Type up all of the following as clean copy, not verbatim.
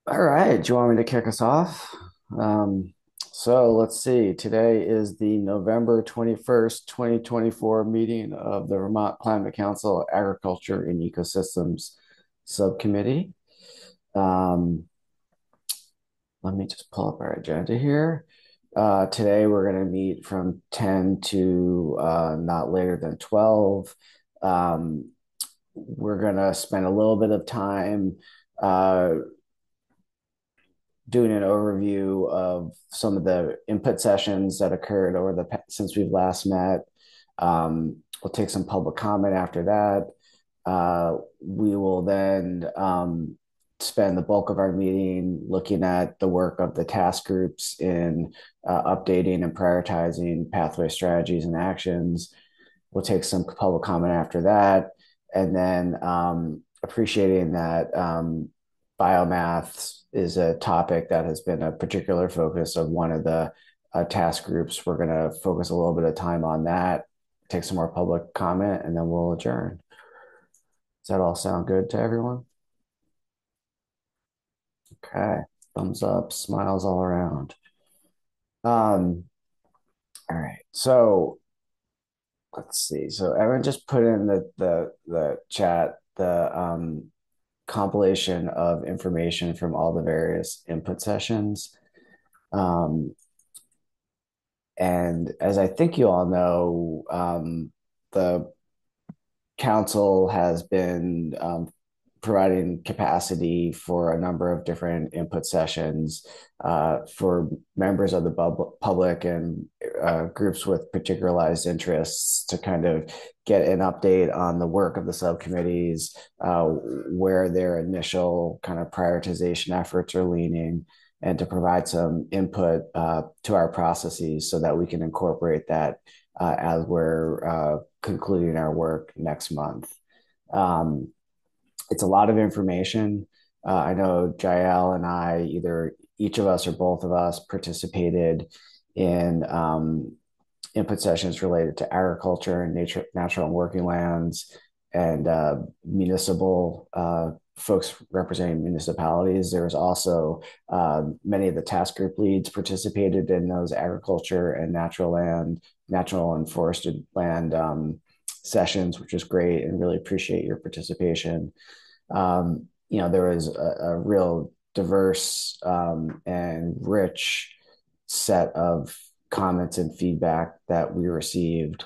All right, do you want me to kick us off? Um, so let's see. Today is the November 21st, 2024 meeting of the Vermont Climate Council Agriculture and Ecosystems Subcommittee. Um, Let me just pull up our agenda here. Today we're going to meet from 10 to not later than 12. Um, we're going to spend a little bit of time uh, doing an overview of some of the input sessions that occurred over since we've last met. We'll take some public comment after that. We will then spend the bulk of our meeting looking at the work of the task groups in updating and prioritizing pathway strategies and actions. We'll take some public comment after that, and then appreciating that biomath is a topic that has been a particular focus of one of the task groups. We're going to focus a little bit of time on that, take some more public comment, and then we'll adjourn. Does that all sound good to everyone? Okay. Thumbs up, smiles all around. Um, all right. So let's see. So everyone just put in the chat the compilation of information from all the various input sessions. Um, and as I think you all know, the council has been providing capacity for a number of different input sessions for members of the public and groups with particularized interests to kind of get an update on the work of the subcommittees, where their initial kind of prioritization efforts are leaning, and to provide some input to our processes so that we can incorporate that as we're concluding our work next month. Um, it's a lot of information. I know Jael and I, either each of us or both of us, participated in input sessions related to agriculture and natural and working lands, and municipal folks representing municipalities. There was also many of the task group leads participated in those agriculture and natural and forested land sessions, which was great, and really appreciate your participation. There was a real diverse and rich set of comments and feedback that we received.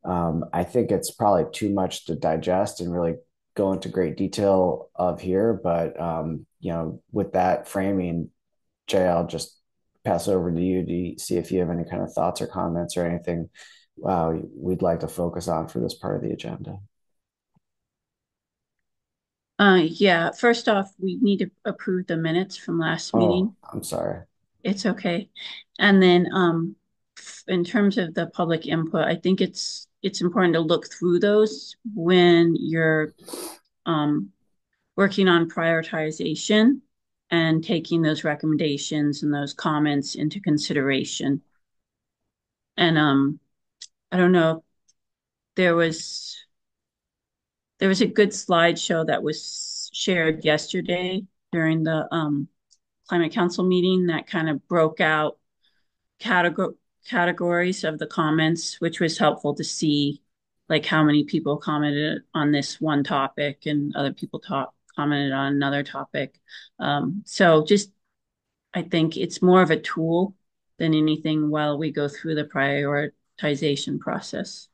I think it's probably too much to digest and really go into great detail of here, but with that framing, Jay, I'll just pass it over to you to see if you have any kind of thoughts or comments or anything we'd like to focus on for this part of the agenda. Yeah, first off, we need to approve the minutes from last Oh, meeting. I'm sorry. It's okay. And then in terms of the public input, I think it's important to look through those when you're um working on prioritization and taking those recommendations and those comments into consideration. And I don't know, there was there was a good slideshow that was shared yesterday during the climate council meeting that kind of broke out categor categories of the comments, which was helpful to see like how many people commented on this one topic and other people commented on another topic. So just I think it's more of a tool than anything while we go through the prioritization process.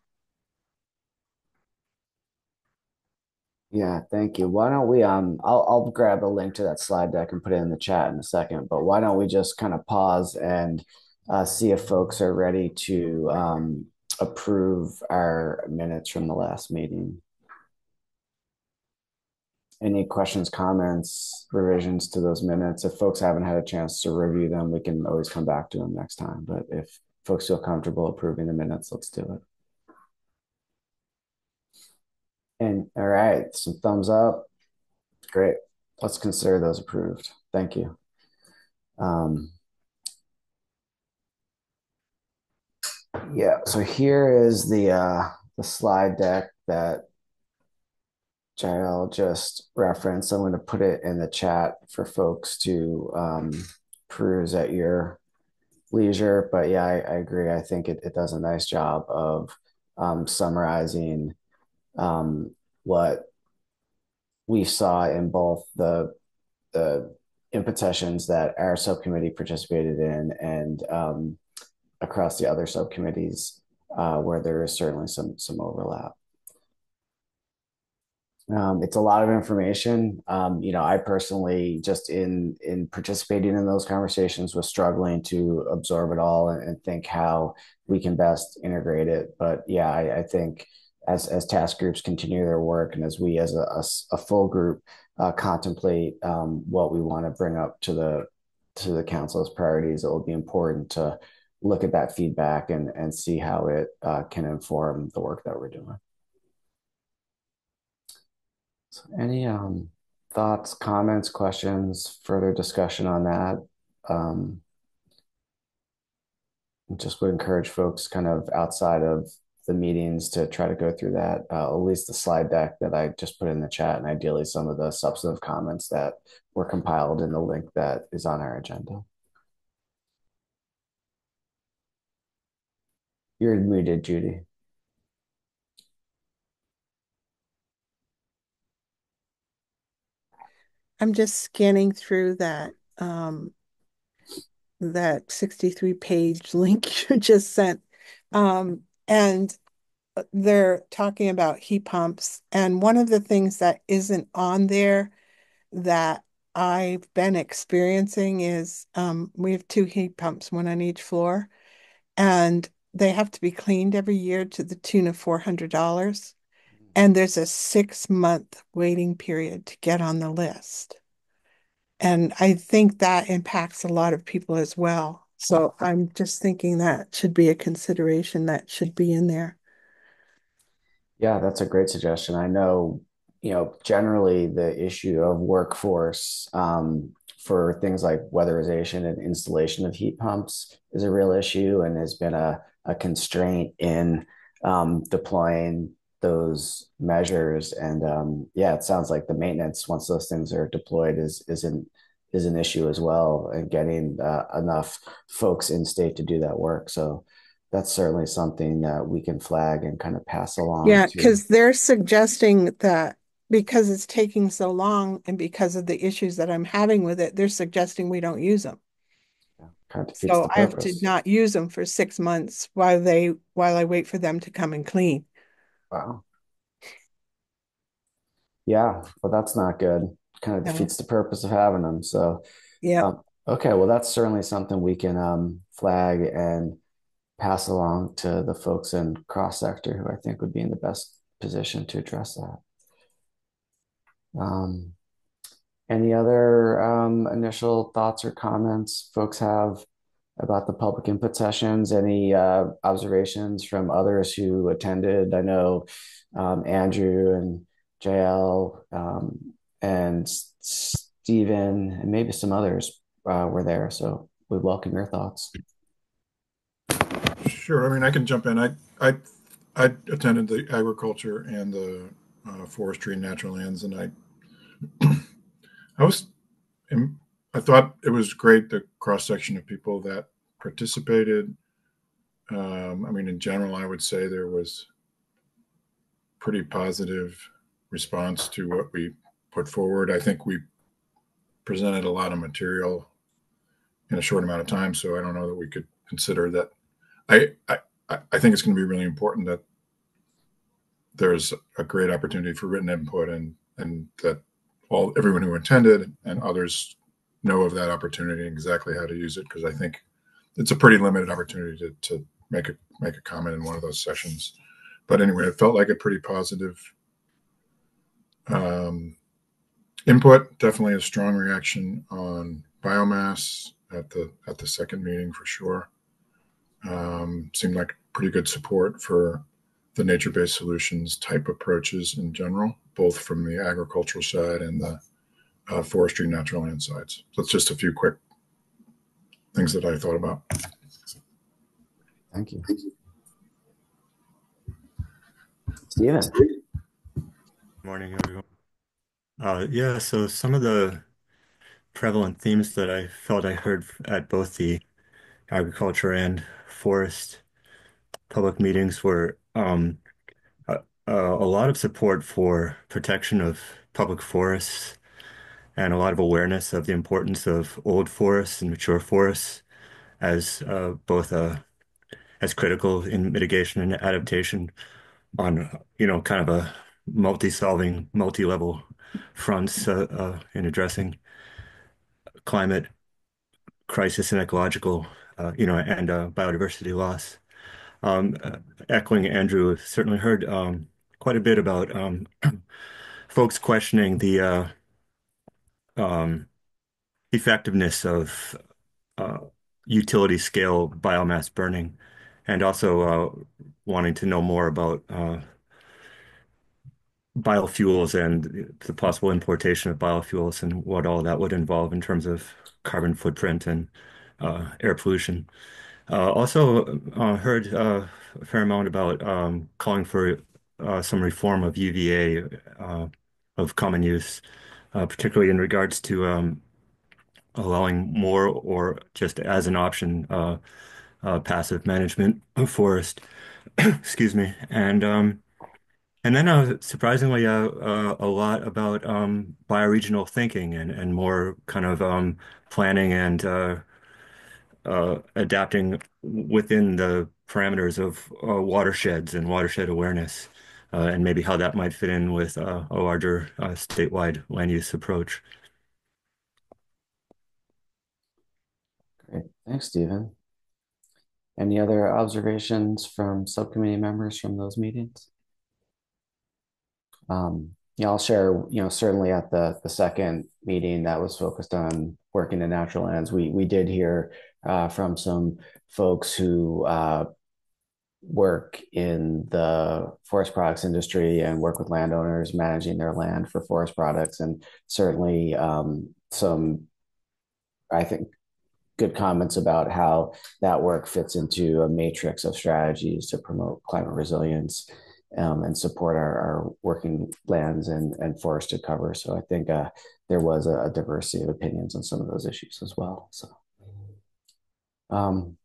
Yeah, thank you. Why don't we I'll grab a link to that slide deck and put it in the chat in a second, but why don't we just kind of pause and see if folks are ready to approve our minutes from the last meeting. Any questions, comments, revisions to those minutes? If folks haven't had a chance to review them, we can always come back to them next time. But if folks feel comfortable approving the minutes, let's do it. And all right, some thumbs up. Great. Let's consider those approved. Thank you. Um, yeah, so here is the slide deck that Jael just referenced. I'm going to put it in the chat for folks to peruse at your leisure. But yeah, I agree. I think it does a nice job of summarizing what we saw in both the input sessions that our subcommittee participated in and across the other subcommittees where there is certainly some overlap. It's a lot of information. I personally, just in participating in those conversations, was struggling to absorb it all and think how we can best integrate it. But yeah, I think as task groups continue their work and as we as a full group contemplate what we want to bring up to the council as priorities, it will be important to look at that feedback and see how it can inform the work that we're doing. So any thoughts, comments, questions, further discussion on that? Um, just would encourage folks kind of outside of the meetings to try to go through that, at least the slide deck that I just put in the chat, and ideally some of the substantive comments that were compiled in the link that is on our agenda. You're muted, Judy. I'm just scanning through that 63-page link you just sent. And they're talking about heat pumps. And one of the things that isn't on there that I've been experiencing is we have 2 heat pumps, one on each floor, and they have to be cleaned every year to the tune of $400. And there's a 6-month waiting period to get on the list. And I think that impacts a lot of people as well. So I'm just thinking that should be a consideration that should be in there. Yeah, that's a great suggestion. I know, generally the issue of workforce for things like weatherization and installation of heat pumps is a real issue and has been a constraint in deploying those measures. And yeah, it sounds like the maintenance once those things are deployed is an issue as well, and getting enough folks in state to do that work. So that's certainly something that we can flag and kind of pass along Yeah, to because they're suggesting that because it's taking so long and because of the issues that I'm having with it, they're suggesting we don't use them. kind of defeats So the I have to purpose. not use them for 6 months while I wait for them to come and clean. Wow. Yeah, well, that's not good. Kind of No. defeats the purpose of having them. So, Yeah. okay, well, that's certainly something we can flag and pass along to the folks in cross sector who I think would be in the best position to address that. Um, any other initial thoughts or comments folks have about the public input sessions? Any observations from others who attended? I know Andrew and JL and Stephen and maybe some others were there. So we welcome your thoughts. Sure. I mean, I can jump in. I attended the agriculture and the forestry and natural lands, and I was I thought it was great the cross section of people that participated. I mean, in general, I would say there was pretty positive response to what we put forward. I think we presented a lot of material in a short amount of time, so I don't know that we could consider that. I think it's going to be really important that there's a great opportunity for written input and that everyone who attended and others know of that opportunity and exactly how to use it, because I think it's a pretty limited opportunity to make a comment in one of those sessions. But anyway, it felt like a pretty positive input. Definitely a strong reaction on biomass at the second meeting for sure. Seemed like pretty good support for the nature-based solutions type approaches in general, both from the agricultural side and the forestry natural land sides. So it's just a few quick things that I thought about. Thank you. Stephen. Morning, everyone. Yeah, so some of the prevalent themes that I felt I heard at both the agriculture and forest public meetings were a lot of support for protection of public forests and a lot of awareness of the importance of old forests and mature forests as both as critical in mitigation and adaptation on, kind of a multi-solving, multi-level fronts in addressing climate crisis and ecological, and biodiversity loss. Um, uh, Echoing Andrew, I've certainly heard quite a bit about folks questioning the um, effectiveness of uh, utility scale biomass burning, and also wanting to know more about biofuels and the possible importation of biofuels and what all that would involve in terms of carbon footprint and air pollution. Also, heard a fair amount about calling for some reform of UVA of common use, particularly in regards to allowing more or just as an option passive management of forest. Excuse me, and then surprisingly a lot about bioregional thinking and more kind of planning and adapting within the parameters of watersheds and watershed awareness, and maybe how that might fit in with a larger statewide land use approach. Great. Thanks, Stephen. Any other observations from subcommittee members from those meetings? Yeah, I'll share, certainly at the second meeting that was focused on working in natural lands, we did hear from some folks who work in the forest products industry and work with landowners managing their land for forest products, and certainly some, I think, good comments about how that work fits into a matrix of strategies to promote climate resilience and support our working lands and forested cover. So I think there was a diversity of opinions on some of those issues as well. So um,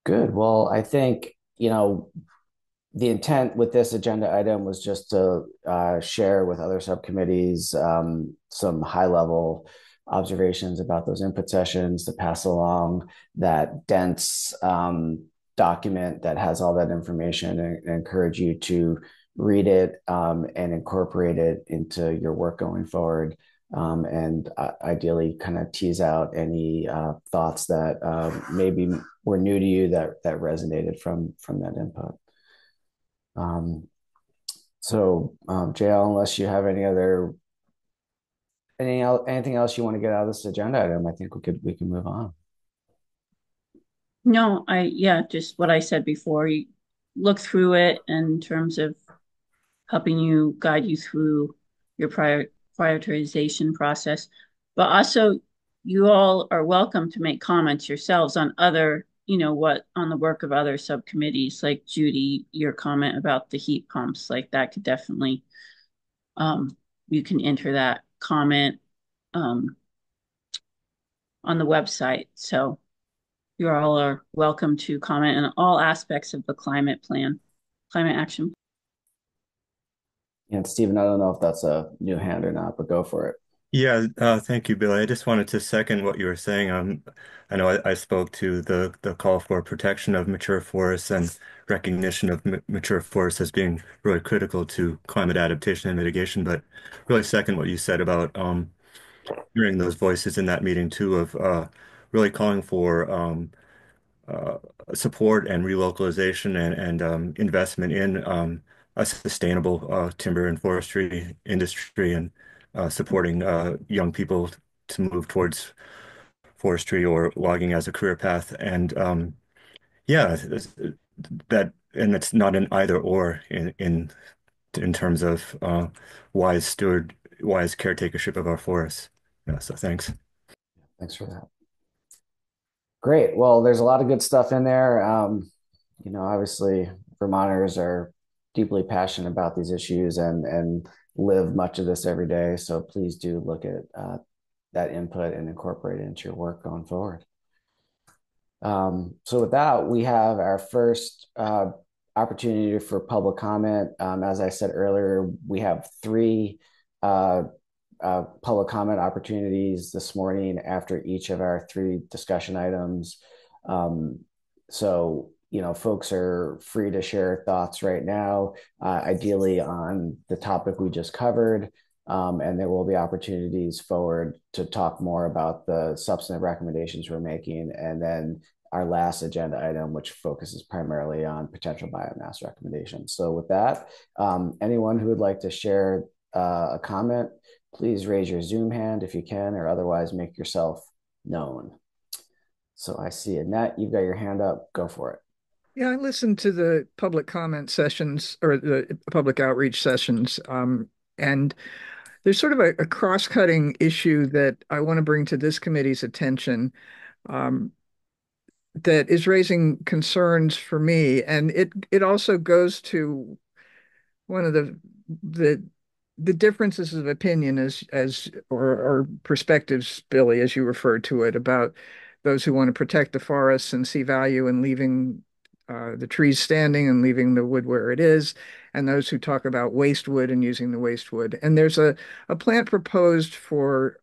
good. Well, I think, the intent with this agenda item was just to share with other subcommittees some high level observations about those input sessions, to pass along that dense document that has all that information, and encourage you to read it and incorporate it into your work going forward. And ideally kind of tease out any thoughts that maybe were new to you that resonated from that input. Um, JL, unless you have anything else you want to get out of this agenda item, I think we can move on. No, yeah, just what I said before. You look through it in terms of helping you guide you through your prioritization process, but also you all are welcome to make comments yourselves on other, what on the work of other subcommittees, like Judy, your comment about the heat pumps, like that could definitely, you can enter that comment um, on the website. So you all are welcome to comment on all aspects of the climate plan, climate action. And Stephen, I don't know if that's a new hand or not, but go for it. Yeah, thank you, Billy. I just wanted to second what you were saying. I know I spoke to the call for protection of mature forests and recognition of mature forests as being really critical to climate adaptation and mitigation, but really second what you said about hearing those voices in that meeting too of really calling for uh, support and relocalization and investment in a sustainable timber and forestry industry and supporting young people to move towards forestry or logging as a career path. And yeah, and it's not an either or in terms of wise caretakership of our forests. Yeah, so thanks. Thanks for that. Great. Well, there's a lot of good stuff in there. Obviously, Vermonters are deeply passionate about these issues and live much of this every day. So please do look at that input and incorporate it into your work going forward. So with that, we have our first opportunity for public comment. As I said earlier, we have three public comment opportunities this morning after each of our three discussion items. So, folks are free to share thoughts right now, ideally on the topic we just covered. And there will be opportunities forward to talk more about the substantive recommendations we're making. And then our last agenda item, which focuses primarily on potential biomass recommendations. So with that, anyone who would like to share a comment, please raise your Zoom hand if you can, or otherwise make yourself known. So I see Annette, you've got your hand up. Go for it. Yeah, I listened to the public comment sessions or the public outreach sessions, and there's sort of a cross-cutting issue that I want to bring to this committee's attention, um, that is raising concerns for me, and it also goes to one of the the differences of opinion or perspectives, Billy, as you referred to it, about those who want to protect the forests and see value in leaving the trees standing and leaving the wood where it is, and those who talk about waste wood and using the waste wood. And there's a plant proposed for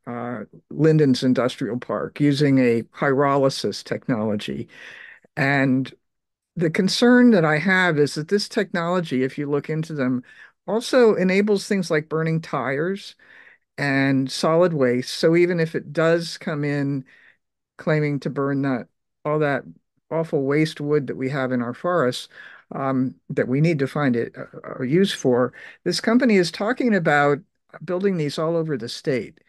Linden's Industrial Park using a pyrolysis technology. And the concern that I have is that this technology, if you look into them, also enables things like burning tires and solid waste. So even if it does come in claiming to burn all that awful waste wood that we have in our forests, that we need to find a use for, this company is talking about building these all over the state.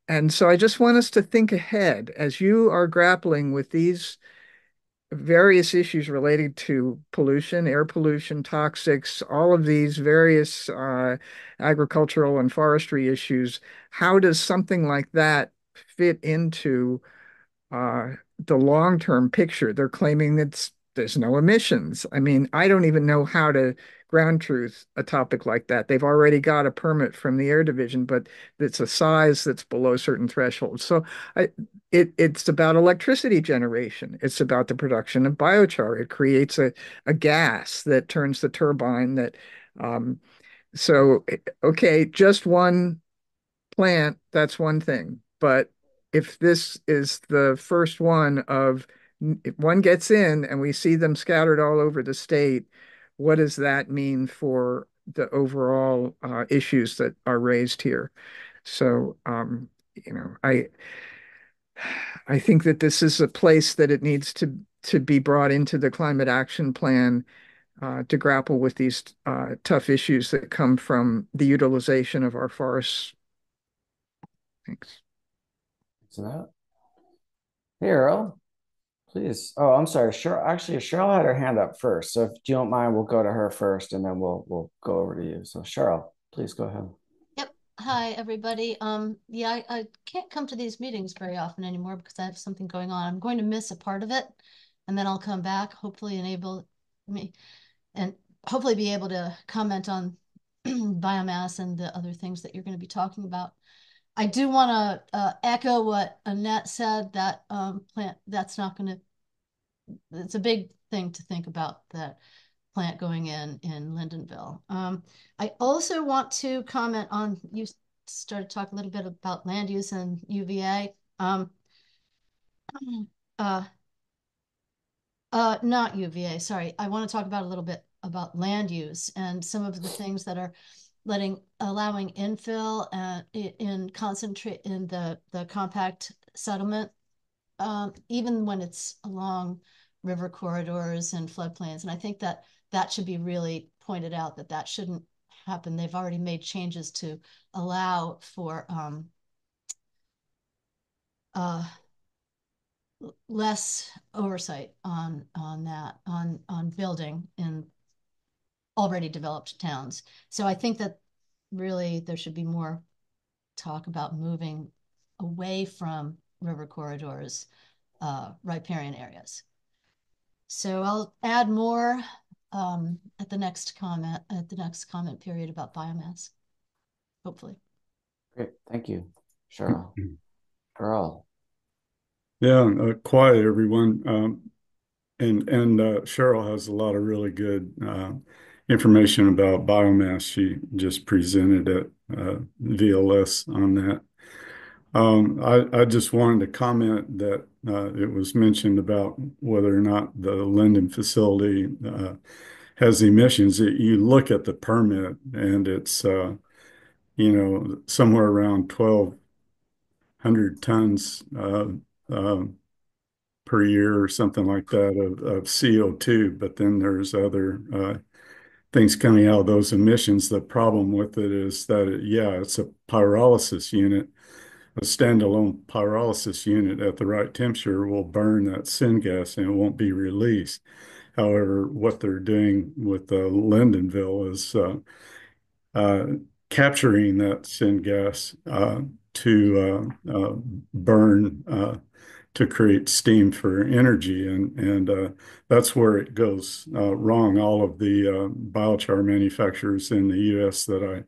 And so I just want us to think ahead as you are grappling with these various issues related to pollution, air pollution, toxics, all of these various agricultural and forestry issues. How does something like that fit into uh, the long-term picture? They're claiming that there's no emissions. I mean, I don't even know how to ground truth a topic like that. They've already got a permit from the Air Division, but it's a size that's below certain thresholds. So it's about electricity generation. It's about the production of biochar. It creates a gas that turns the turbine that um, so okay, just one plant, that's one thing. But if this is the first one of, if one gets in and we see them scattered all over the state, what does that mean for the overall issues that are raised here? So, you know, I think that this is a place that it needs to be brought into the climate action plan to grapple with these tough issues that come from the utilization of our forests. Thanks. So that. Hey, Earl, please. Oh, I'm sorry. Actually, Cheryl had her hand up first. So if you don't mind, we'll go to her first, and then we'll go over to you. So Cheryl, please go ahead. Yep. Hi, everybody. Yeah, I can't come to these meetings very often anymore because I have something going on. I'm going to miss a part of it, and then I'll come back, hopefully enable me and hopefully be able to comment on biomass and the other things that you're going to be talking about. I do want to echo what Annette said, that plant, that's not going to, it's a big thing to think about, that plant going in Lyndonville. I also want to comment on, you started talking a little bit about land use and UVA. Uh, Not UVA, sorry. I want to talk about a little bit about land use and some of the things that are allowing infill in concentrate in the compact settlement, even when it's along river corridors and floodplains. And I think that that should be really pointed out, that that shouldn't happen. They've already made changes to allow for less oversight on that, on building in already developed towns. So I think that really there should be more talk about moving away from river corridors, riparian areas. So I'll add more at the next comment period about biomass, hopefully. Great, thank you, Cheryl. Earl. Yeah, quiet everyone. And Cheryl has a lot of really good information about biomass. She just presented at VLS on that. I just wanted to comment that it was mentioned about whether or not the Linden facility has emissions. You look at the permit and it's somewhere around 1,200 tons per year or something like that of CO2, but then there's other things coming out of those emissions. The problem with it is that, it's a pyrolysis unit. A standalone pyrolysis unit at the right temperature will burn that syngas and it won't be released. However, what they're doing with Lindenville is capturing that syngas to burn to create steam for energy, and that's where it goes wrong. All of the biochar manufacturers in the U.S. that I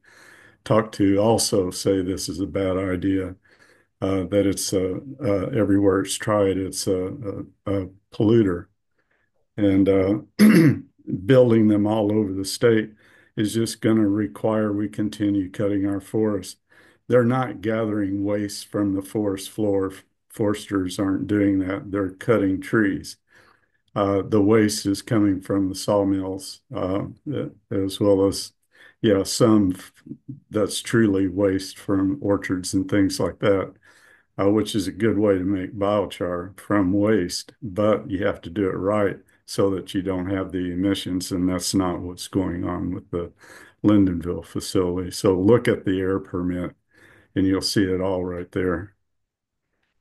talk to also say this is a bad idea. That it's everywhere it's tried, it's a polluter, and building them all over the state is just going to require we continue cutting our forests. They're not gathering waste from the forest floor. Foresters aren't doing that. They're cutting trees. The waste is coming from the sawmills, as well as, some that's truly waste from orchards and things like that, which is a good way to make biochar from waste, but you have to do it right so that you don't have the emissions, and that's not what's going on with the Lindenville facility. So look at the air permit and you'll see it all right there.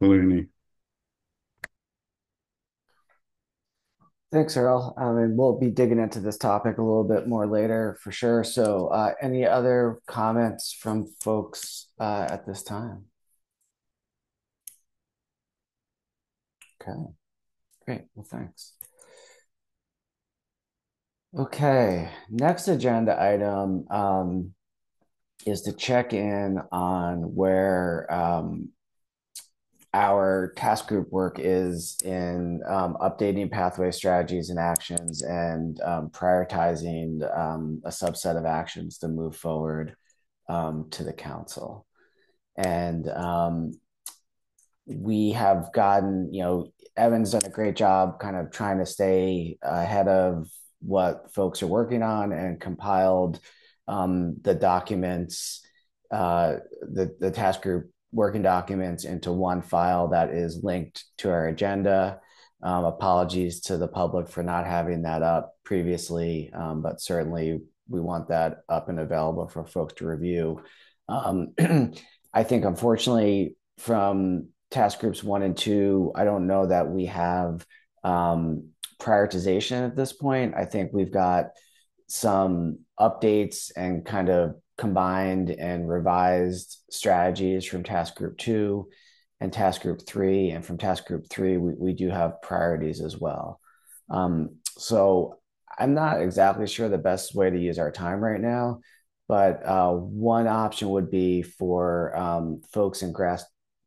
Looney. Thanks, Earl. I mean, we'll be digging into this topic a little bit more later for sure. So any other comments from folks at this time? Okay, great. Well, thanks. Okay, next agenda item is to check in on where our task group work is in updating pathway strategies and actions and prioritizing a subset of actions to move forward to the council. And we have gotten, Evan's done a great job kind of trying to stay ahead of what folks are working on and compiled the documents, the task group working documents into one file that is linked to our agenda. Apologies to the public for not having that up previously, but certainly we want that up and available for folks to review. I think, unfortunately, from task groups 1 and 2, I don't know that we have prioritization at this point. I think we've got some updates and kind of combined and revised strategies from task group 2 and task group 3. And from task group 3, we do have priorities as well. So I'm not exactly sure the best way to use our time right now, but one option would be for folks in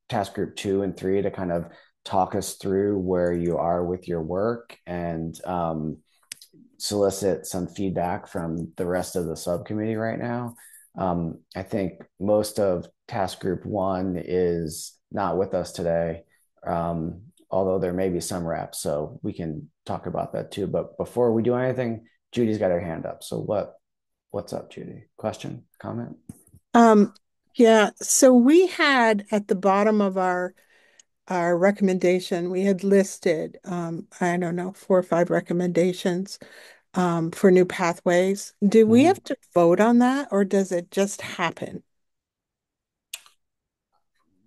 task group 2 and 3 to kind of talk us through where you are with your work and solicit some feedback from the rest of the subcommittee right now. I think most of task group 1 is not with us today, although there may be some reps, so we can talk about that too. But before we do anything, Judy's got her hand up. So what's up, Judy? Question, comment? Yeah, so we had at the bottom of our recommendation, we had listed, I don't know, 4 or 5 recommendations for new pathways. Do we have to vote on that, or does it just happen?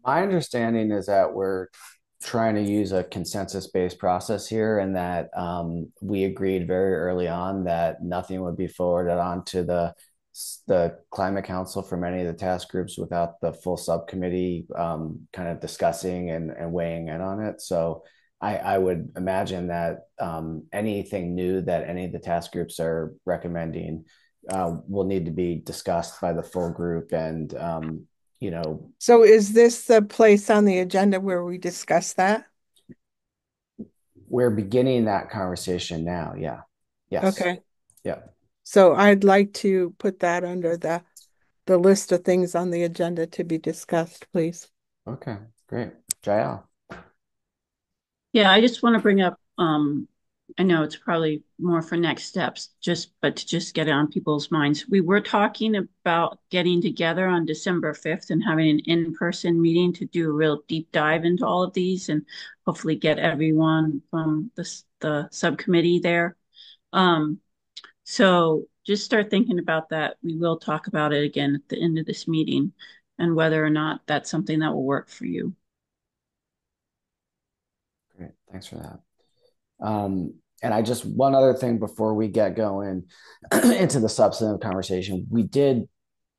My understanding is that we're trying to use a consensus-based process here, and that we agreed very early on that nothing would be forwarded on to the Climate Council from any of the task groups without the full subcommittee kind of discussing and weighing in on it. So I would imagine that anything new that any of the task groups are recommending will need to be discussed by the full group. And, So is this the place on the agenda where we discuss that? we're beginning that conversation now. Yeah. Yes. Okay. Yeah. So I'd like to put that under the list of things on the agenda to be discussed, please. Okay, great. Jael. Yeah, I just want to bring up, I know it's probably more for next steps, but to just get it on people's minds. We were talking about getting together on December 5th and having an in-person meeting to do a real deep dive into all of these and hopefully get everyone from the subcommittee there. So just start thinking about that. We will talk about it again at the end of this meeting and whether or not that's something that will work for you. Great, thanks for that. And I just, one other thing before we get going into the substantive conversation, we did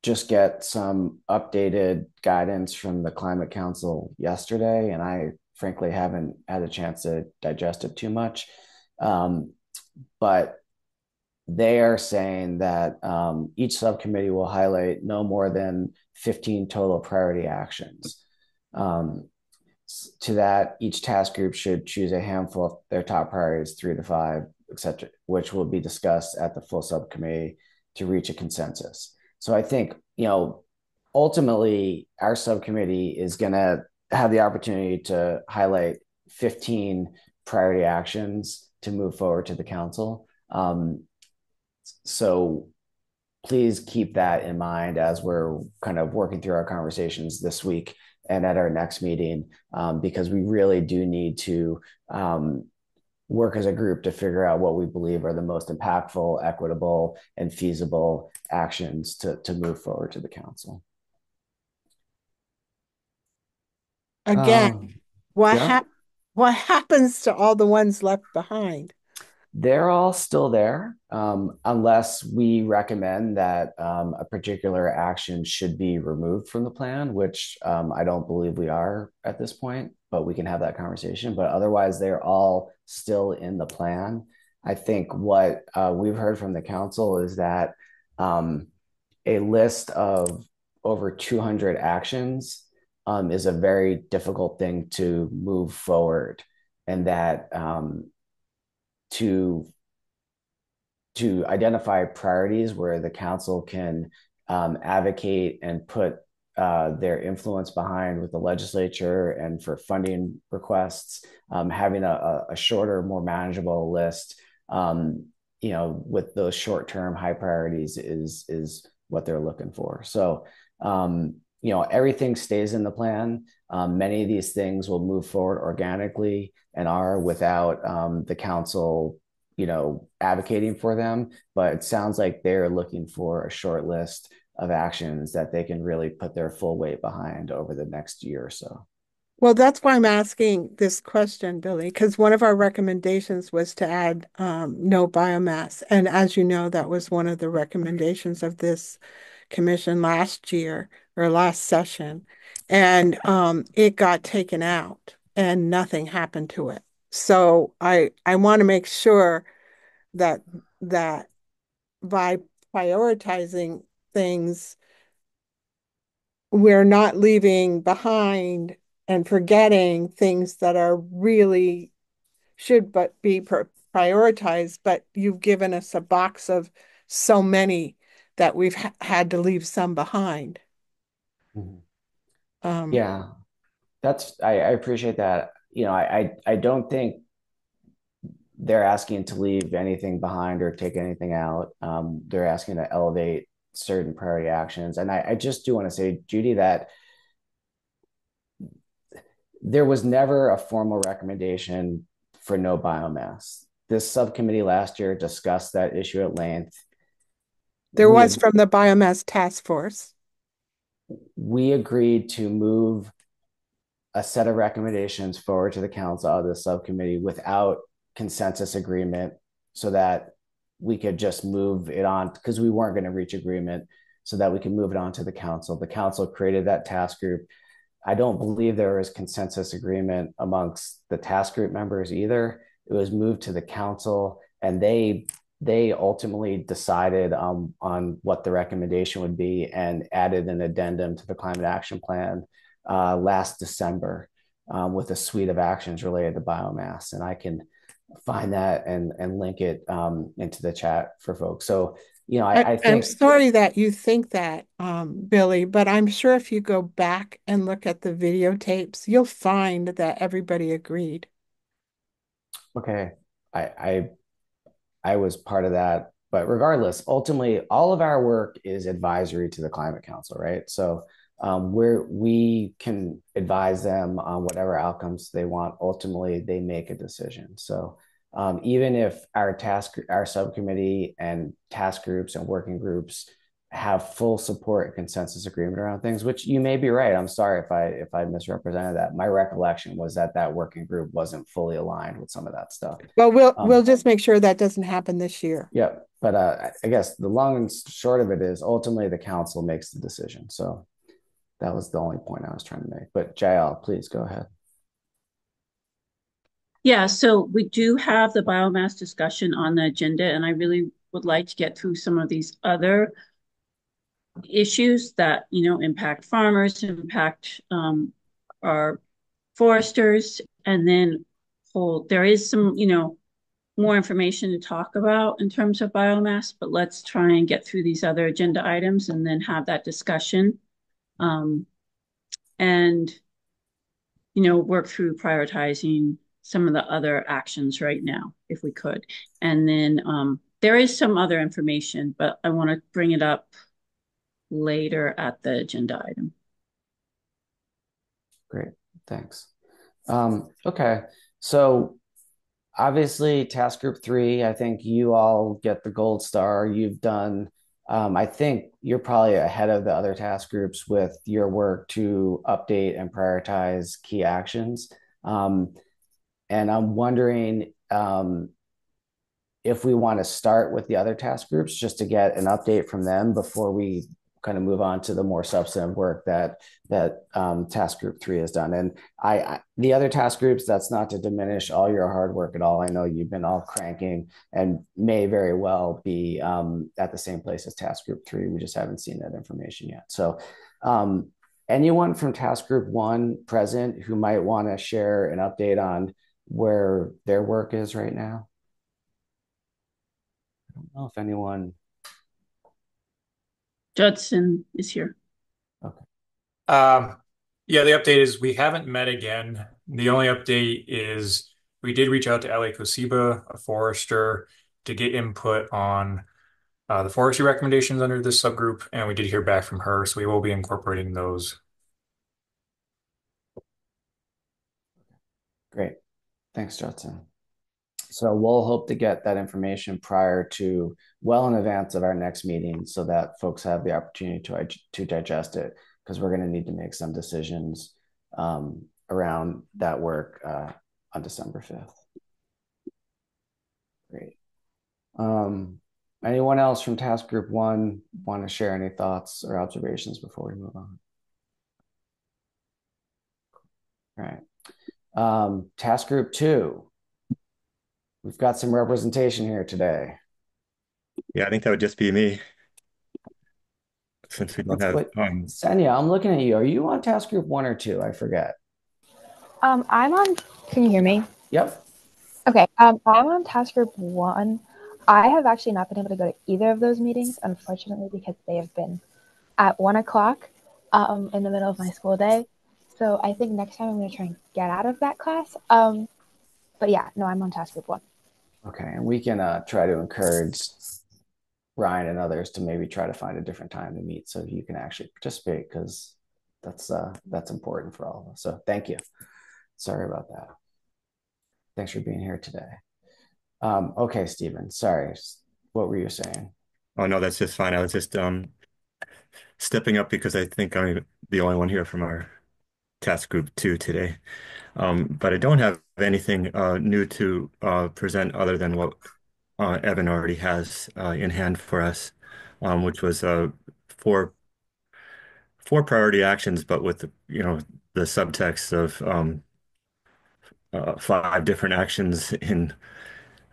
just get some updated guidance from the Climate Council yesterday, and I frankly haven't had a chance to digest it too much. But they are saying that each subcommittee will highlight no more than 15 total priority actions. To that, each task group should choose a handful of their top priorities, 3 to 5, etc., which will be discussed at the full subcommittee to reach a consensus. So I think, ultimately, our subcommittee is going to have the opportunity to highlight 15 priority actions to move forward to the council. So please keep that in mind as we're kind of working through our conversations this week and at our next meeting, because we really do need to work as a group to figure out what we believe are the most impactful, equitable, and feasible actions to move forward to the council. Again, what happens to all the ones left behind? They're all still there, unless we recommend that a particular action should be removed from the plan, which I don't believe we are at this point, but we can have that conversation. But otherwise, they're all still in the plan. I think what we've heard from the council is that a list of over 200 actions is a very difficult thing to move forward, and that to identify priorities where the council can advocate and put their influence behind with the legislature and for funding requests, having a shorter, more manageable list, with those short-term high priorities is what they're looking for. So, everything stays in the plan. Many of these things will move forward organically and are without the council, advocating for them. But it sounds like they're looking for a short list of actions that they can really put their full weight behind over the next year or so. Well, that's why I'm asking this question, Billy, because one of our recommendations was to add no biomass. And as you know, that was one of the recommendations of this commission last year or last session. And it got taken out and nothing happened to it. So I want to make sure that by prioritizing things, we're not leaving behind and forgetting things that are really should but be prioritized. But you've given us a box of so many that we've had to leave some behind. Yeah, I appreciate that. I don't think they're asking to leave anything behind or take anything out. They're asking to elevate certain priority actions. And I just do want to say, Judy, that there was never a formal recommendation for no biomass. This subcommittee last year discussed that issue at length. There was from the Biomass Task Force. We agreed to move a set of recommendations forward to the council out of the subcommittee without consensus agreement, so that we could just move it on, because we weren't going to reach agreement, so that we can move it on to the council. The council created that task group. I don't believe there was consensus agreement amongst the task group members either. It was moved to the council, and they ultimately decided on what the recommendation would be and added an addendum to the climate action plan last December with a suite of actions related to biomass. And I can find that and link it into the chat for folks. So, I I'm think, sorry that you think that, Billy, but I'm sure if you go back and look at the videotapes, you'll find that everybody agreed. okay, I, I I was part of that. But regardless, ultimately, all of our work is advisory to the Climate Council, right? So we can advise them on whatever outcomes they want. Ultimately, they make a decision. So even if our subcommittee and task groups and working groups have full support and consensus agreement around things, which you may be right. I'm sorry if I misrepresented that. My recollection was that that working group wasn't fully aligned with some of that stuff. Well, we'll Um, just make sure that doesn't happen this year. yeah, but I guess the long and short of it is ultimately the council makes the decision. So that was the only point I was trying to make. But JL, please go ahead. Yeah, so we do have the biomass discussion on the agenda, and I really would like to get through some of these other issues that, impact farmers, impact our foresters, and then there is some, more information to talk about in terms of biomass, but let's try and get through these other agenda items and then have that discussion. And work through prioritizing some of the other actions right now, if we could. And then there is some other information, but I want to bring it up later at the agenda item. Great, thanks. Okay, so obviously task group 3, I think you all get the gold star. You've done, I think you're probably ahead of the other task groups with your work to update and prioritize key actions. And I'm wondering if we want to start with the other task groups just to get an update from them before we kind of move on to the more substantive work that task group 3 has done. And the other task groups, that's not to diminish all your hard work at all. I know you've been all cranking and may very well be at the same place as task group 3. We just haven't seen that information yet. So anyone from task group 1 present who might want to share an update on where their work is right now? I don't know if anyone. Judson is here. Okay. Yeah, the update is we haven't met again. The only update is we did reach out to Ellie Kosiba, a forester, to get input on the forestry recommendations under this subgroup, and we did hear back from her, so we will be incorporating those. Great. Thanks, Judson. So we'll hope to get that information well in advance of our next meeting so that folks have the opportunity to digest it, because we're going to need to make some decisions around that work on December 5th. Great. Anyone else from task group 1 want to share any thoughts or observations before we move on? All right. Task group 2. We've got some representation here today. Yeah, I think that would just be me. Since we don't have Senya, I'm looking at you. Are you on task group 1 or 2? I forget. I'm on. Can you hear me? Yep. Okay. I'm on task group 1. I have actually not been able to go to either of those meetings, unfortunately, because they have been at 1 o'clock in the middle of my school day. So I think next time I'm going to try and get out of that class. But yeah, no, I'm on task group 1. Okay, and we can try to encourage Ryan and others to maybe try to find a different time to meet so you can actually participate, because that's important for all of us. So thank you. Sorry about that. Thanks for being here today. Okay, Stephen, sorry. What were you saying? Oh, no, that's just fine. I was just stepping up because I think I'm the only one here from our task group 2 today. But I don't have anything new to present other than what Evan already has in hand for us, which was four four priority actions, but with the subtext of five different actions in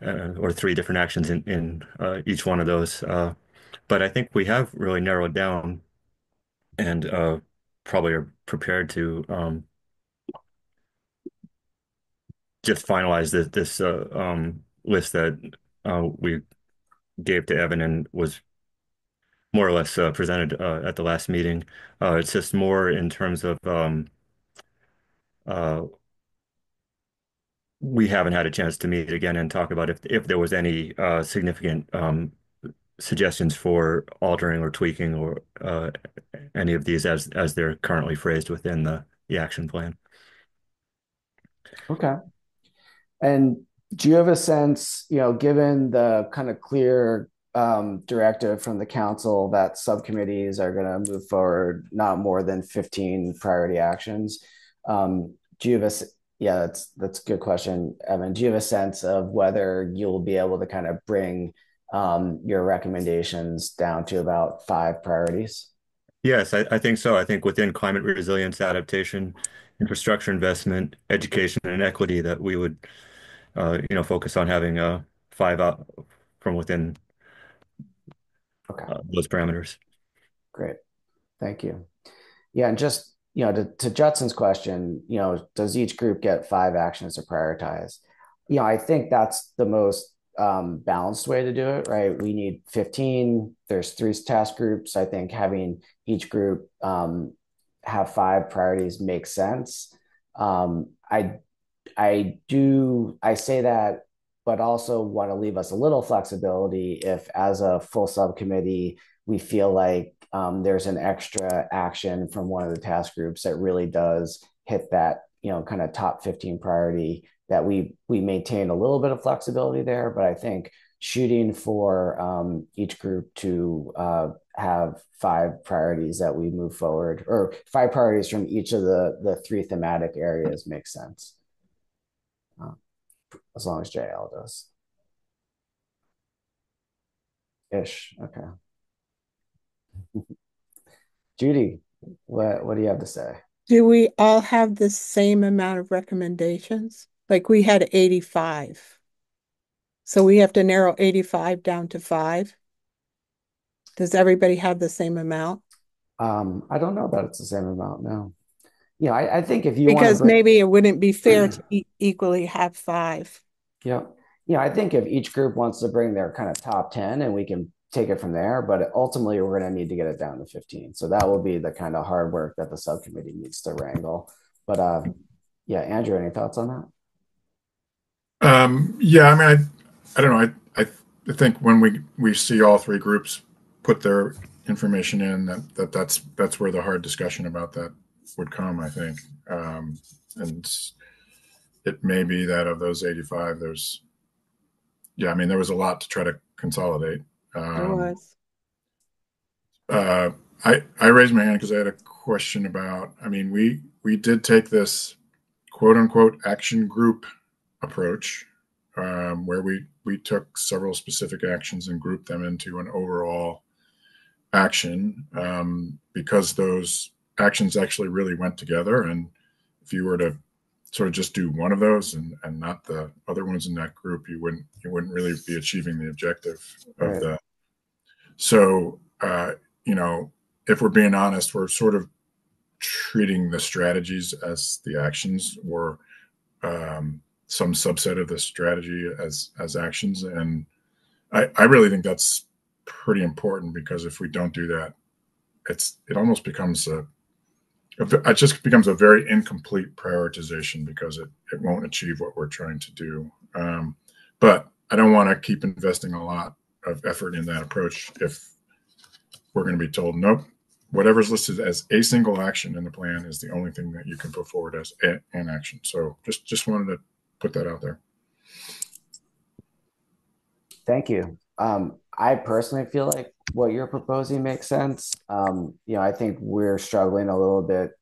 or three different actions in each one of those. But I think we have really narrowed down and probably are prepared to just finalize this list that we gave to Evan and was more or less presented at the last meeting. It's just more in terms of uh, we haven't had a chance to meet again and talk about if there was any significant suggestions for altering or tweaking or any of these as they're currently phrased within the action plan. Okay. And do you have a sense, given the kind of clear directive from the council that subcommittees are going to move forward not more than 15 priority actions? Do you have yeah, that's a good question, Evan. Do you have a sense of whether you'll be able to kind of bring your recommendations down to about 5 priorities? Yes, I think so. I think within climate resilience, adaptation, infrastructure investment, education, and equity, that we would, focus on having five out from within Okay, those parameters. great. Thank you. Yeah, and just, to Judson's question, does each group get 5 actions to prioritize? I think that's the most balanced way to do it, right? We need 15. There's 3 task groups. I think having each group have 5 priorities makes sense. I say that, but also want to leave us a little flexibility if, as a full subcommittee, we feel like there's an extra action from one of the task groups that really does hit that, kind of top 15 priority, that we maintain a little bit of flexibility there. But I think shooting for each group to have 5 priorities that we move forward, or 5 priorities from each of the 3 thematic areas, makes sense. As long as JL does. Ish. Okay. Judy, what do you have to say? Do we all have the same amount of recommendations? Like we had 85. So we have to narrow 85 down to 5. Does everybody have the same amount? I don't know that it's the same amount, no. I think if you want to Because maybe it wouldn't be fair to equally have 5. Yeah. I think if each group wants to bring their kind of top 10, and we can take it from there, but ultimately we're going to need to get it down to 15. So that will be the kind of hard work that the subcommittee needs to wrangle. But yeah, Andrew, any thoughts on that? Yeah, I mean, I don't know. I think when we see all 3 groups put their information in, that's where the hard discussion about that would come, I think. And it may be that of those 85, there was a lot to try to consolidate. There was. I raised my hand because I had a question about, we did take this quote unquote action group approach, where we took several specific actions and grouped them into an overall action, because those actions actually really went together. And if you were to sort of just do one of those and not the other ones in that group, you wouldn't really be achieving the objective of the. So, if we're being honest, we're sort of treating the strategies as the actions, or some subset of the strategy as actions. And I really think that's pretty important, because if we don't do that, it almost becomes it just becomes a very incomplete prioritization, because it won't achieve what we're trying to do. But I don't want to keep investing a lot of effort in that approach if we're going to be told, nope, whatever's listed as a single action in the plan is the only thing that you can put forward as an action. So just wanted to put that out there. Thank you. I personally feel like what you're proposing makes sense. I think we're struggling a little bit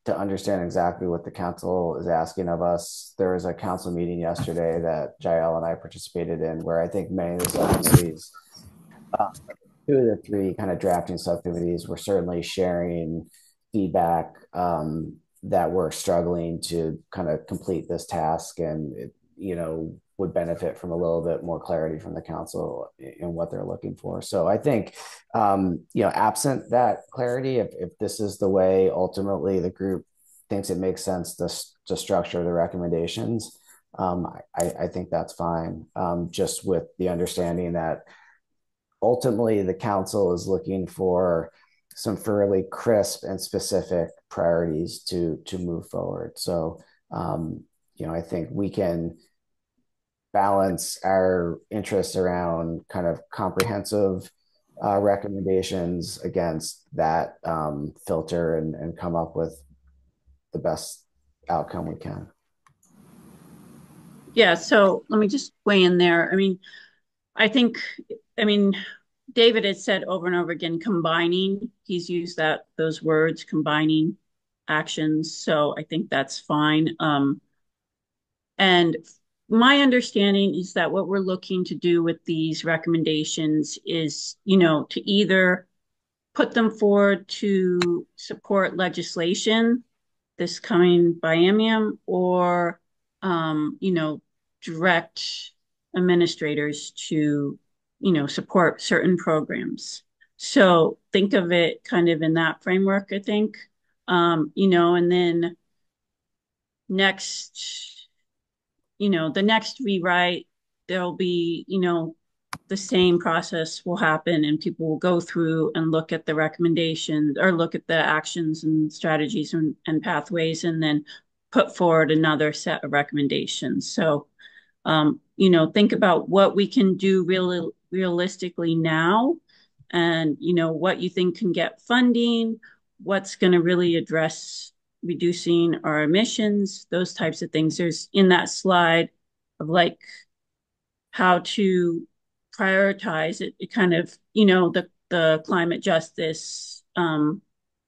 to understand exactly what the council is asking of us. There was a council meeting yesterday that Jael and I participated in, where I think many of the subcommittees, 2 of the 3 kind of drafting subcommittees, were certainly sharing feedback that we're struggling to kind of complete this task, and it, would benefit from a little bit more clarity from the council in what they're looking for. So I think, absent that clarity, if this is the way ultimately the group thinks it makes sense to structure the recommendations, I think that's fine. Just with the understanding that ultimately the council is looking for some fairly crisp and specific priorities to move forward. So, I think we can balance our interests around kind of comprehensive recommendations against that filter and come up with the best outcome we can. Yeah, so let me just weigh in there. I think, David has said over and over again, combining, he's used those words, combining actions. So I think that's fine. And my understanding is that what we're looking to do with these recommendations is, to either put them forward to support legislation this coming biennium, or, direct administrators to, support certain programs. So think of it kind of in that framework, I think. And then next, the next rewrite, there'll be, the same process will happen, and people will go through and look at the recommendations or look at the actions and strategies and pathways, and then put forward another set of recommendations. So, think about what we can do really realistically now, and, what you think can get funding, what's going to really address reducing our emissions, those types of things. There's in that slide of like how to prioritize it, kind of, the climate justice,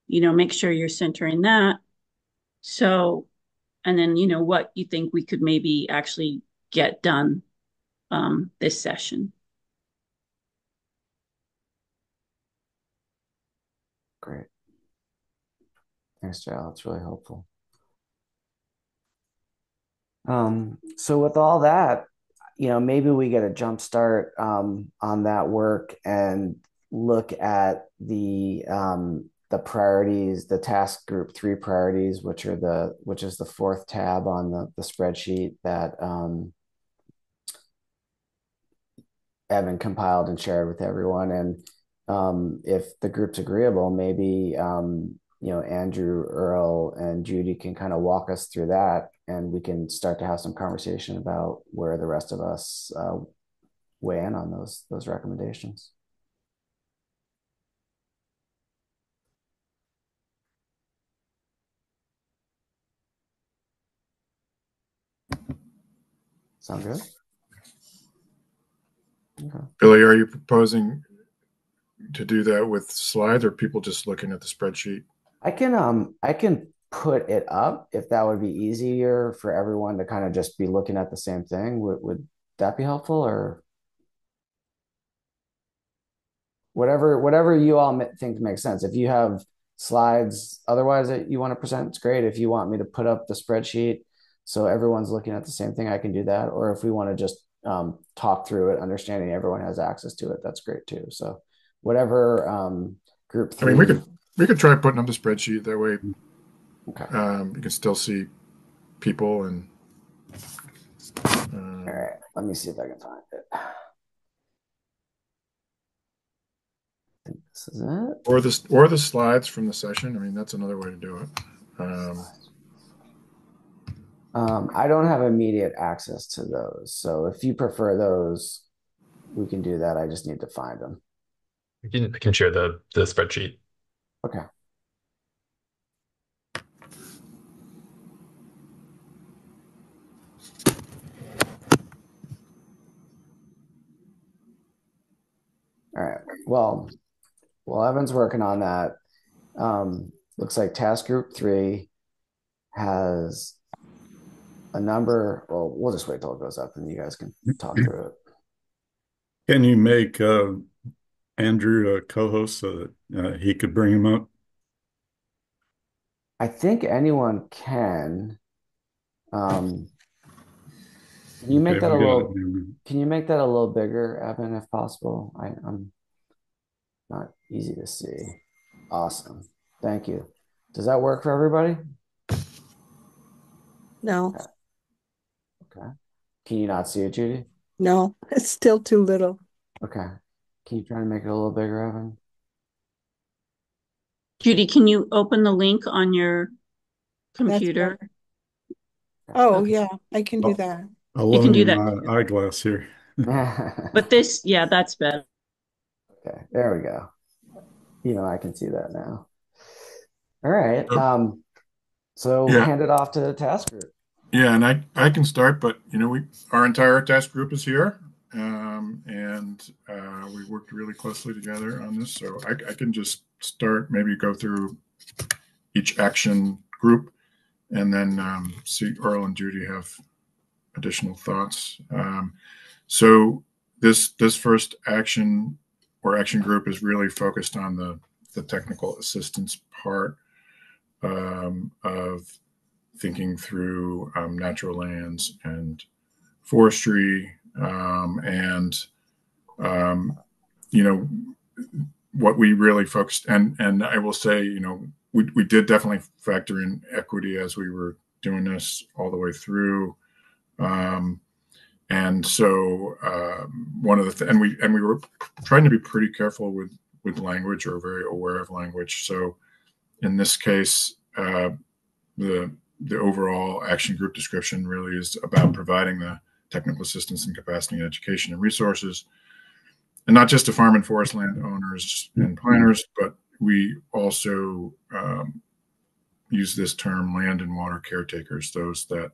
make sure you're centering that. So, and then, what you think we could maybe actually get done this session. Great. Thanks, Joe. That's really helpful. So with all that, maybe we get a jump start on that work and look at the priorities, the task group 3 priorities, which is the 4th tab on the spreadsheet that Evan compiled and shared with everyone. And if the group's agreeable, maybe Andrew, Earl, and Judy can kind of walk us through that, and we can start to have some conversation about where the rest of us weigh in on those recommendations. Sound good? Okay. Billy, are you proposing to do that with slides, or people just looking at the spreadsheet? I can put it up if that would be easier for everyone to kind of just be looking at the same thing. Would that be helpful, or whatever you all think makes sense? If you have slides otherwise that you want to present, it's great. If you want me to put up the spreadsheet so everyone's looking at the same thing, I can do that. Or if we want to just talk through it, understanding everyone has access to it, that's great too. So whatever group 3. I mean, we could try putting up the spreadsheet that way. Okay. You can still see people and. All right. Let me see if I can find it. I think this is it. Or the slides from the session. I mean, that's another way to do it. I don't have immediate access to those, so if you prefer those, we can do that. I just need to find them. I can share the spreadsheet. Okay. All right. Well, Evan's working on that. Looks like task group 3 has a number. Well, we'll just wait till it goes up and you guys can talk through it. Can you make Andrew a co-host so that he could bring him up? I think anyone can. Can you make Okay, that a we got it. little, can you make that a little bigger, Evan, if possible? I'm not easy to see. Awesome. Thank you. Does that work for everybody? No, Okay. Can you not see it, Judy? no, it's still too little. Okay. Can you try to make it a little bigger, Evan? Judy, can you open the link on your That's computer? better. Oh, Okay. yeah, I can do that. I'll You can loan do you that. my eyeglass here. But this, yeah, that's better. Okay, there we go. I can see that now. All right. So Yeah, hand it off to the task group. yeah, and I can start, but our entire task group is here, and we worked really closely together on this. So I can just start, maybe go through each action group, and then see Earl and Judy have additional thoughts. So this first action or action group is really focused on the technical assistance part of thinking through natural lands and forestry, and you know what we really focused, and I will say, we did definitely factor in equity as we were doing this all the way through. And so one of the and we were trying to be pretty careful with language, or very aware of language. So in this case, the overall action group description really is about providing the technical assistance and capacity and education and resources, and not just to farm and forest land owners and planners, but we also use this term land and water caretakers, those that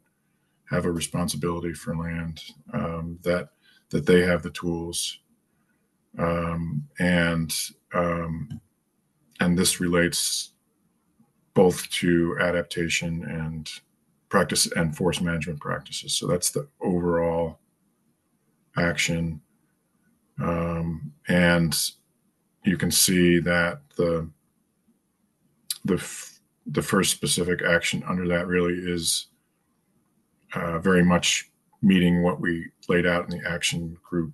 have a responsibility for land, that they have the tools, and this relates both to adaptation and practice and forest management practices. So that's the overall action, and you can see that the first specific action under that really is very much meeting what we laid out in the action group,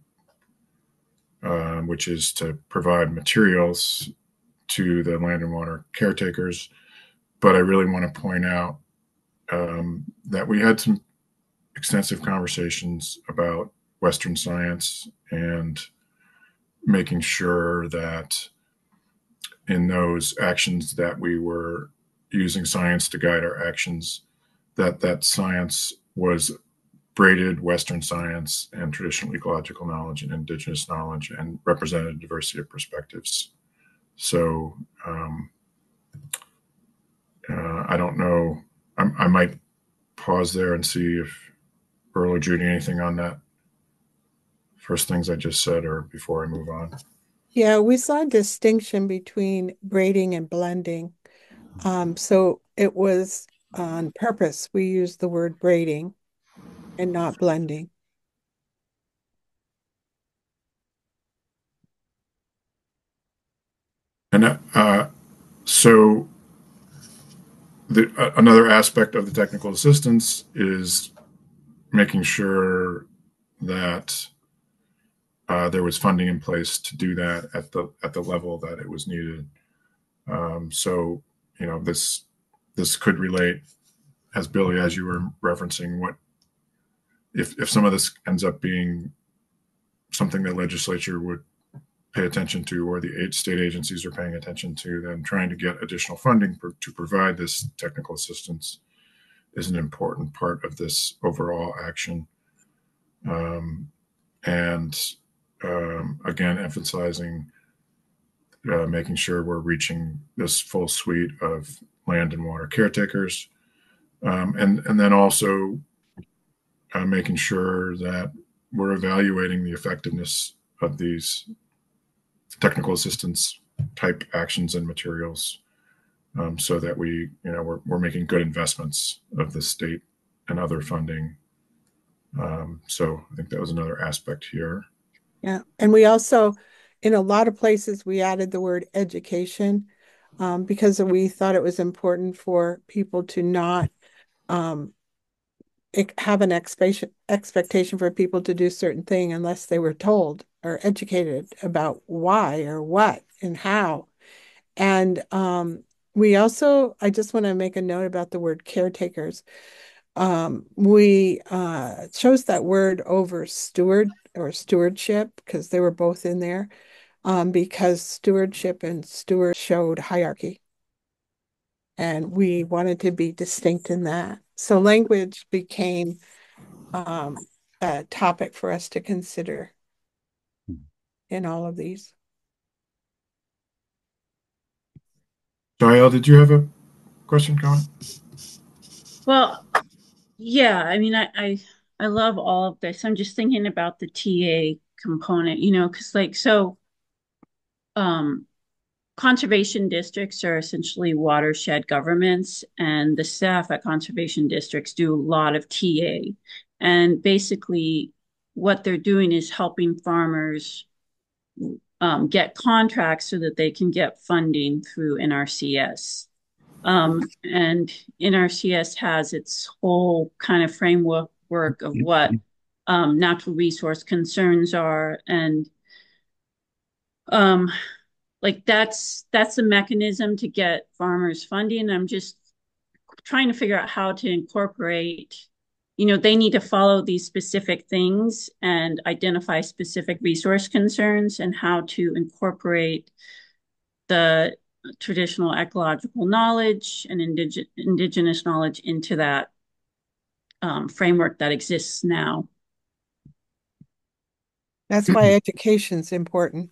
which is to provide materials to the land and water caretakers. But I really want to point out that we had some extensive conversations about Western science, and making sure that in those actions that we were using science to guide our actions, that science was braided Western science and traditional ecological knowledge and indigenous knowledge, and represented a diversity of perspectives. So I don't know. I might pause there and see if Earl or Judy, anything on that first things I just said, or before I move on. Yeah, we saw a distinction between braiding and blending. So it was on purpose. We used the word braiding and not blending. And so another aspect of the technical assistance is making sure that there was funding in place to do that at the level that it was needed. So this could relate, as Billy, as you were referencing, what if some of this ends up being something the legislature would pay attention to, or the state agencies are paying attention to, then trying to get additional funding to provide this technical assistance is an important part of this overall action. And again, emphasizing making sure we're reaching this full suite of land and water caretakers, and then also making sure that we're evaluating the effectiveness of these technical assistance type actions and materials, so that we're making good investments of the state and other funding. So I think that was another aspect here. Yeah, and we also, in a lot of places, we added the word education. because we thought it was important for people to not have an expectation for people to do certain thing unless they were told or educated about why or what and how. And we also, I just want to make a note about the word caretakers. We chose that word over steward or stewardship because they were both in there, because stewardship and steward showed hierarchy. And we wanted to be distinct in that. So language became a topic for us to consider in all of these. Jael, did you have a question, comment? Well, yeah, I mean, I love all of this. I'm just thinking about the TA component, because conservation districts are essentially watershed governments, and the staff at conservation districts do a lot of TA. And basically, what they're doing is helping farmers get contracts so that they can get funding through NRCS. And NRCS has its whole kind of framework of what natural resource concerns are, and that's a mechanism to get farmers funding. I'm just trying to figure out how to incorporate, they need to follow these specific things and identify specific resource concerns, and how to incorporate the traditional ecological knowledge and indigenous knowledge into that framework that exists now. That's why education's important.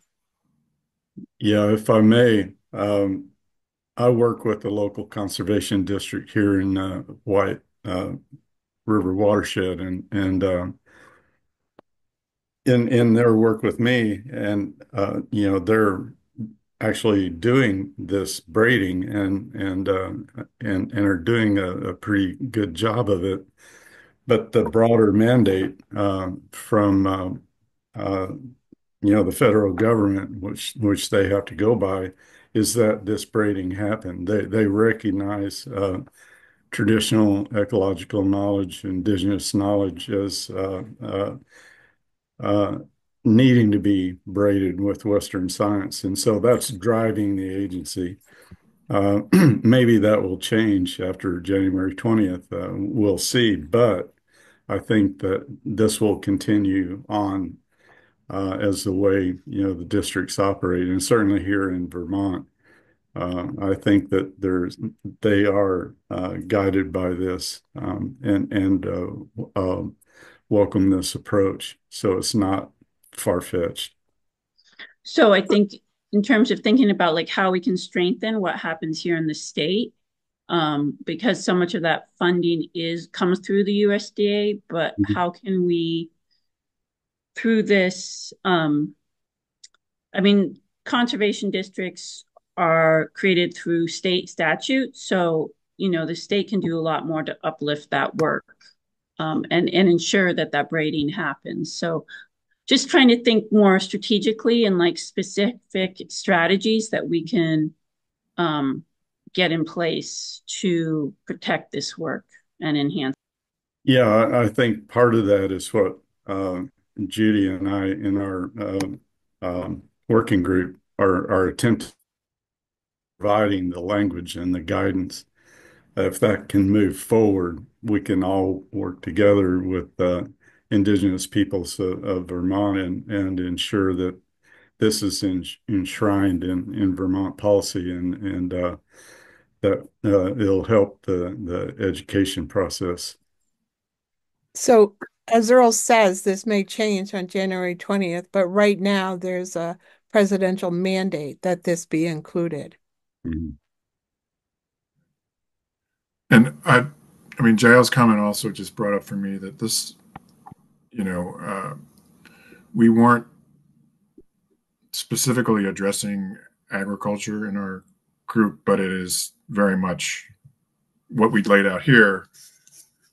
Yeah, if I may, I work with the local conservation district here in White River Watershed, and in their work with me, and they're actually doing this braiding and are doing a pretty good job of it. But the broader mandate from the federal government, which they have to go by, is that this braiding happen. They recognize traditional ecological knowledge, indigenous knowledge as needing to be braided with Western science. And so that's driving the agency. Maybe that will change after January 20th. We'll see. But I think that this will continue on as the way, the districts operate. And certainly here in Vermont, I think that they are guided by this and welcome this approach. So it's not far-fetched. So I think in terms of thinking about how we can strengthen what happens here in the state, because so much of that funding comes through the USDA, but how can we, through this, conservation districts are created through state statute. So, the state can do a lot more to uplift that work, and ensure that braiding happens. So just trying to think more strategically and specific strategies that we can get in place to protect this work and enhance. Yeah, I think part of that is what Judy and I in our working group are attempting providing the language and the guidance. If that can move forward, we can all work together with indigenous peoples of Vermont and ensure that this is enshrined in Vermont policy and that it'll help the education process. So as Earl says, this may change on January 20th, but right now there's a presidential mandate that this be included. Mm-hmm. And I mean, Jael's comment also just brought up for me that this, we weren't specifically addressing agriculture in our group, but it is very much what we laid out here.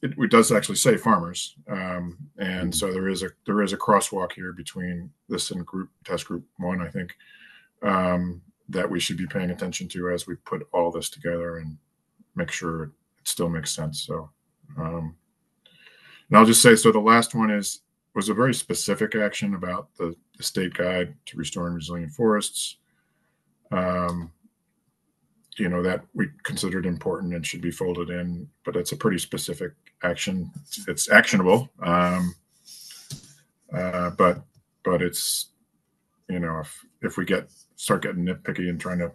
It does actually say farmers, and so there is a crosswalk here between this and test group 1, I think. that we should be paying attention to as we put all this together and make sure it still makes sense. So, and I'll just say, so the last one was a very specific action about the state guide to restoring resilient forests. That we considered important and should be folded in, but it's a pretty specific action. It's actionable, but it's, if we start getting nitpicky and trying to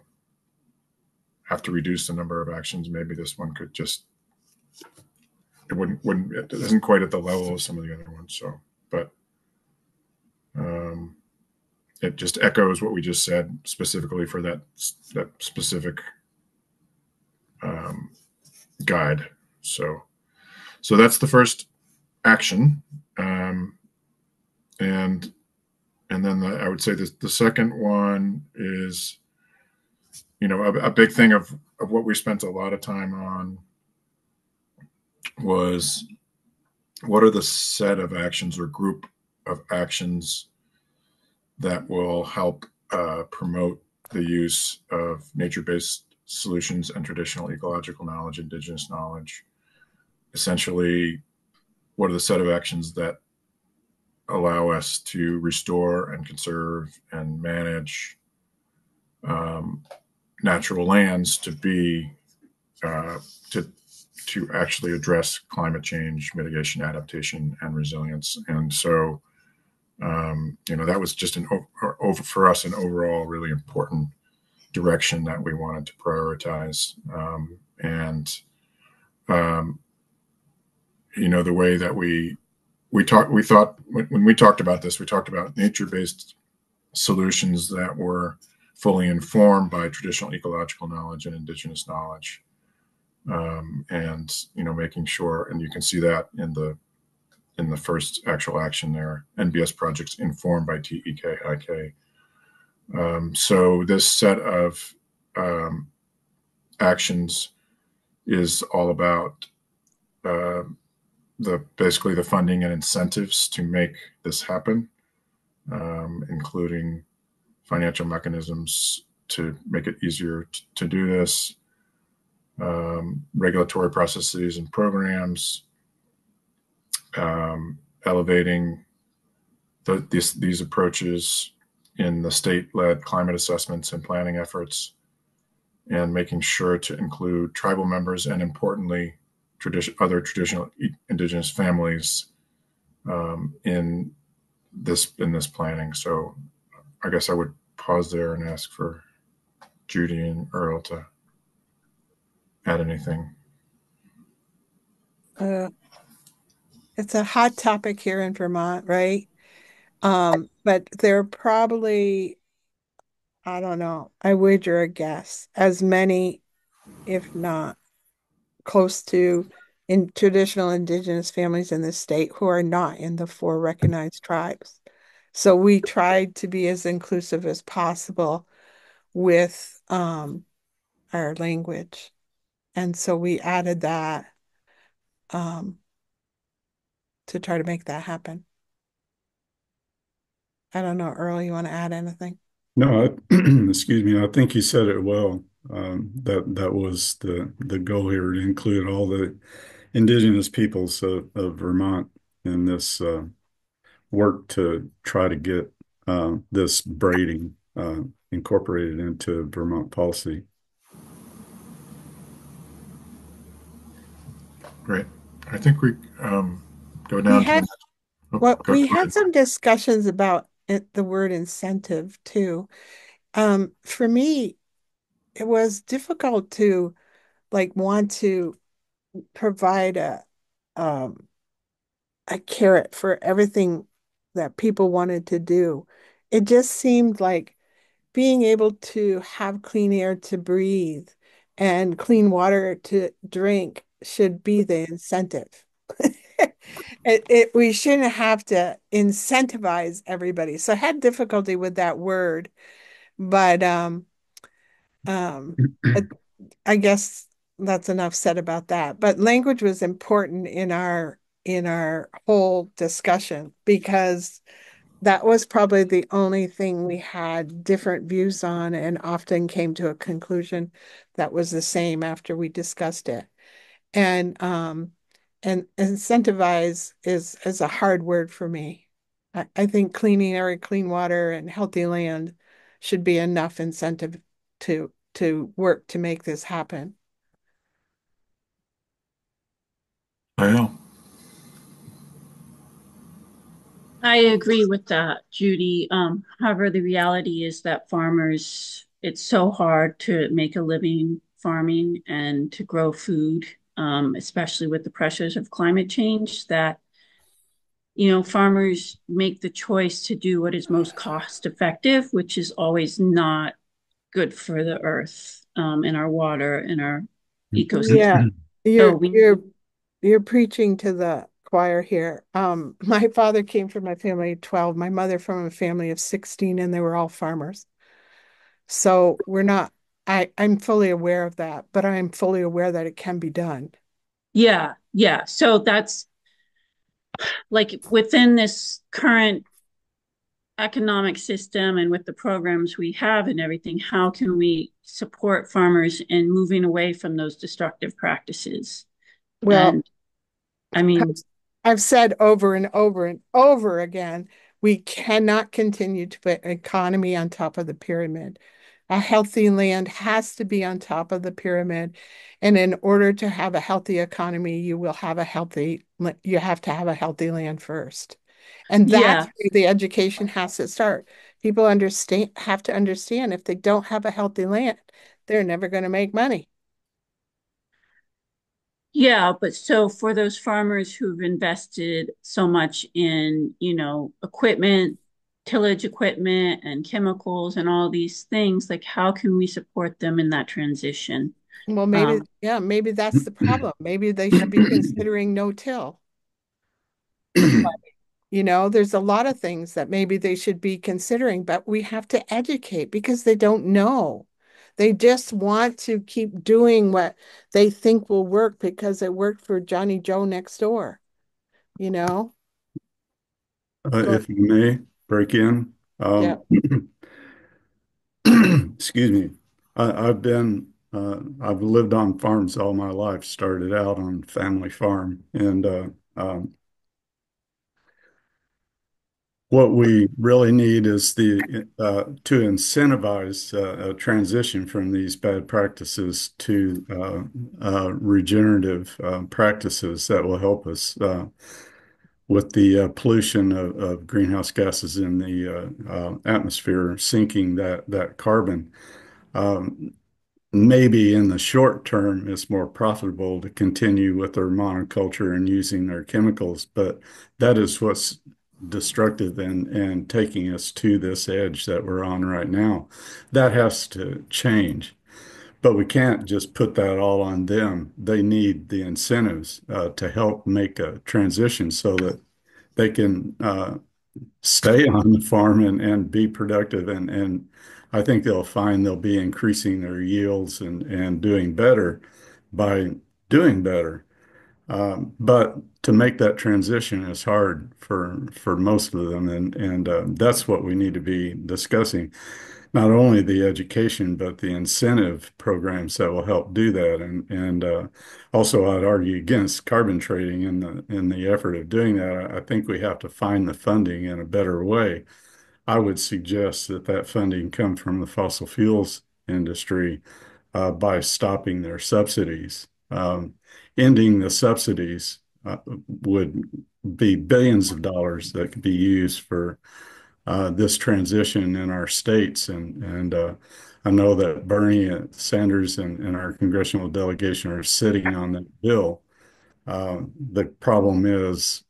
have to reduce the number of actions, maybe this one could just, it isn't quite at the level of some of the other ones. So, but it just echoes what we just said specifically for that specific guide. So that's the first action. And then I would say the second one is, a big thing of what we spent a lot of time on was what are the set of actions or group of actions that will help promote the use of nature-based solutions and traditional ecological knowledge, indigenous knowledge. Essentially, what are the set of actions that allow us to restore and conserve and manage natural lands to be to actually address climate change, mitigation, adaptation, and resilience. And so, that was just for us an overall really important direction that we wanted to prioritize. The way that we thought when we talked about this, we talked about nature-based solutions that were fully informed by traditional ecological knowledge and indigenous knowledge. Making sure, and you can see that in the first actual action there, NBS projects informed by TEKIK. So this set of actions is all about basically the funding and incentives to make this happen, including financial mechanisms to make it easier to do this, regulatory processes and programs, elevating these approaches in the state-led climate assessments and planning efforts, and making sure to include tribal members and, importantly, other traditional indigenous families in this planning. So I guess I would pause there and ask for Judy and Earl to add anything. It's a hot topic here in Vermont, right? But there are probably, I don't know, I wager a guess, as many, if not close to, in traditional indigenous families in the state who are not in the 4 recognized tribes. So we tried to be as inclusive as possible with our language. And so we added that to try to make that happen. I don't know, Earl, you want to add anything? No, excuse me. I think you said it well. That was the goal here, to include all the indigenous peoples of Vermont in this work to try to get this braiding incorporated into Vermont policy. Great. I think we go down we had some discussions about the word incentive too. For me, it was difficult to want to provide a carrot for everything that people wanted to do. It just seemed like being able to have clean air to breathe and clean water to drink should be the incentive. We shouldn't have to incentivize everybody. So I had difficulty with that word, but I guess that's enough said about that. But language was important in our whole discussion, because that was probably the only thing we had different views on and often came to a conclusion that was the same after we discussed it. And incentivize is a hard word for me. I think cleaning air, clean water, and healthy land should be enough incentive to work to make this happen. I know. I agree with that, Judy. However, the reality is that farmers, it's so hard to make a living farming and to grow food, especially with the pressures of climate change, that, farmers make the choice to do what is most cost effective, which is always not good for the earth, and our water and our Yeah, ecosystem. So you're we, you're you're preaching to the choir here. My father came from a family of 12, my mother from a family of 16, and they were all farmers. So we're not, I'm fully aware of that, but I'm fully aware that it can be done. yeah, yeah. So that's like within this current economic system and with the programs we have and everything, how can we support farmers in moving away from those destructive practices? Well, And I mean, I've said over and over and over again, we cannot continue to put economy on top of the pyramid. A healthy land has to be on top of the pyramid. And in order to have a healthy economy, you have to have a healthy land first. And that's yeah, where the education has to start. People have to understand if they don't have a healthy land, they're never going to make money. yeah. But so for those farmers who've invested so much in, equipment, tillage equipment and chemicals and all these things, like how can we support them in that transition? Well, maybe, Um, yeah, maybe that's the problem. Maybe they should be considering no-till. There's a lot of things that maybe they should be considering, but we have to educate because they don't know. They just want to keep doing what they think will work because it worked for Johnny Joe next door, you know? Go, If you may break in, yeah. excuse me. I've lived on farms all my life, started out on family farm. And what we really need is to incentivize a transition from these bad practices to regenerative practices that will help us with the pollution of greenhouse gases in the atmosphere, sinking that carbon. Um, Maybe in the short term, it's more profitable to continue with their monoculture and using their chemicals, but that is what's destructive and taking us to this edge that we're on right now. That has to change, but we can't just put that all on them. They need the incentives to help make a transition so that they can stay on the farm and be productive. And I think they'll find they'll be increasing their yields and doing better by doing better. But to make that transition is hard for most of them, and that's what we need to be discussing. Not only the education, but the incentive programs that will help do that. And also, I'd argue against carbon trading in the effort of doing that. I think we have to find the funding in a better way. I would suggest that that funding come from the fossil fuels industry by stopping their subsidies. Ending the subsidies would be billions of dollars that could be used for this transition in our states. And I know that Bernie Sanders and our congressional delegation are sitting on that bill. The problem is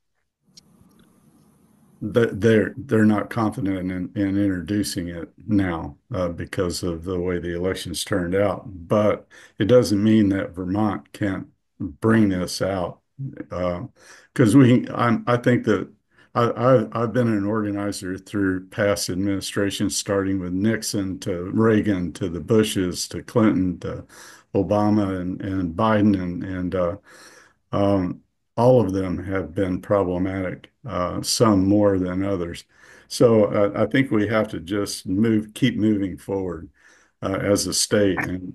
that they're not confident in introducing it now because of the way the elections turned out. But it doesn't mean that Vermont can't bring this out because I think that I've been an organizer through past administrations, starting with Nixon to Reagan to the Bushes to Clinton to Obama and Biden and um, all of them have been problematic, some more than others. So I think we have to just keep moving forward as a state, and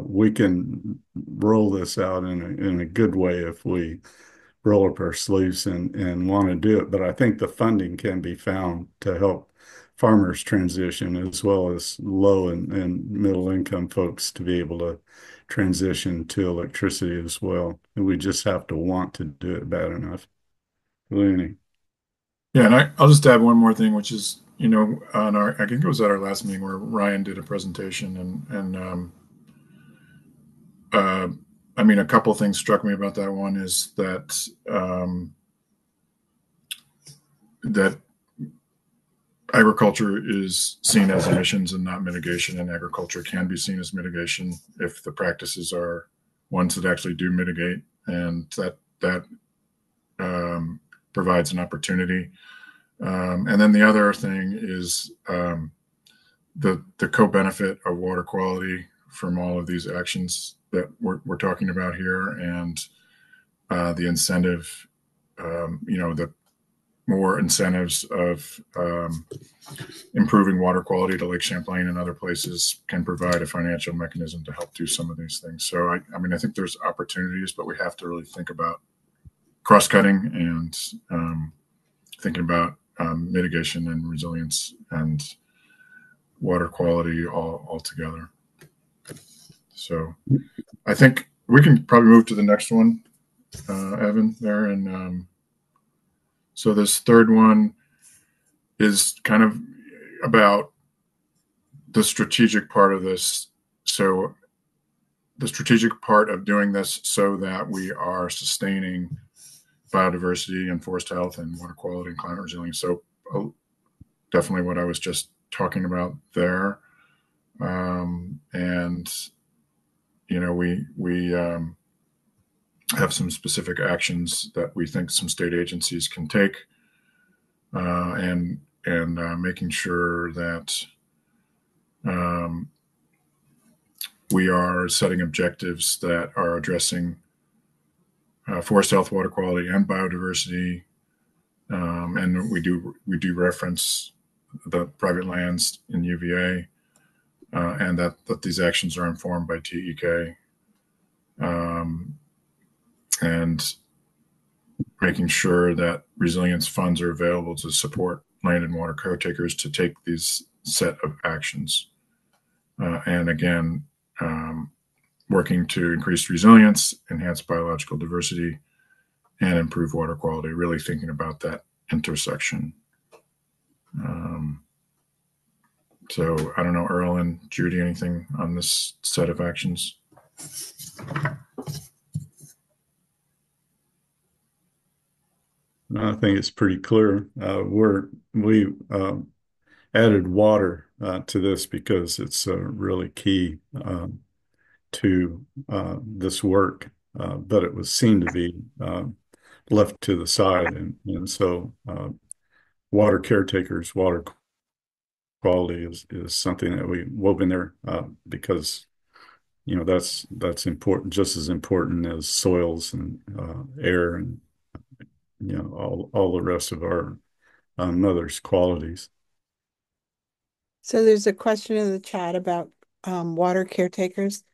we can roll this out in a good way if we roll up our sleeves and want to do it. But I think the funding can be found to help farmers transition as well as low and middle income folks to be able to transition to electricity as well. And we just have to want to do it bad enough. Looney. Yeah, and I'll just add one more thing, which is, on I think it was at our last meeting where Ryan did a presentation, and I mean, a couple of things struck me about that. One is that that agriculture is seen as emissions and not mitigation, and agriculture can be seen as mitigation if the practices are ones that actually do mitigate, and that provides an opportunity. And then the other thing is the co-benefit of water quality from all of these actions that we're talking about here, and the incentive, the more incentives of improving water quality to Lake Champlain and other places can provide a financial mechanism to help do some of these things. So I mean, I think there's opportunities, but we have to really think about cross-cutting and thinking about mitigation and resilience and water quality all together. So I think we can probably move to the next one, Evan, there. And so this third one is kind of about the strategic part of this. So the strategic part of doing this so that we are sustaining biodiversity and forest health and water quality and climate resilience. So definitely what I was just talking about there. And, we have some specific actions that we think some state agencies can take, and making sure that we are setting objectives that are addressing forest health, water quality, and biodiversity. And we do reference the private lands in UVA, and that these actions are informed by TEK, and making sure that resilience funds are available to support land and water caretakers to take these set of actions. And again, working to increase resilience, enhance biological diversity, and improve water quality, really thinking about that intersection. So I don't know, Earl and Judy, anything on this set of actions? I think it's pretty clear. We added water to this because it's really key to this work, but it was seen to be left to the side, and so water caretakers, water quality is something that we wove in there because that's important, just as important as soils and air and all the rest of our mother's qualities. So there's a question in the chat about water caretakers.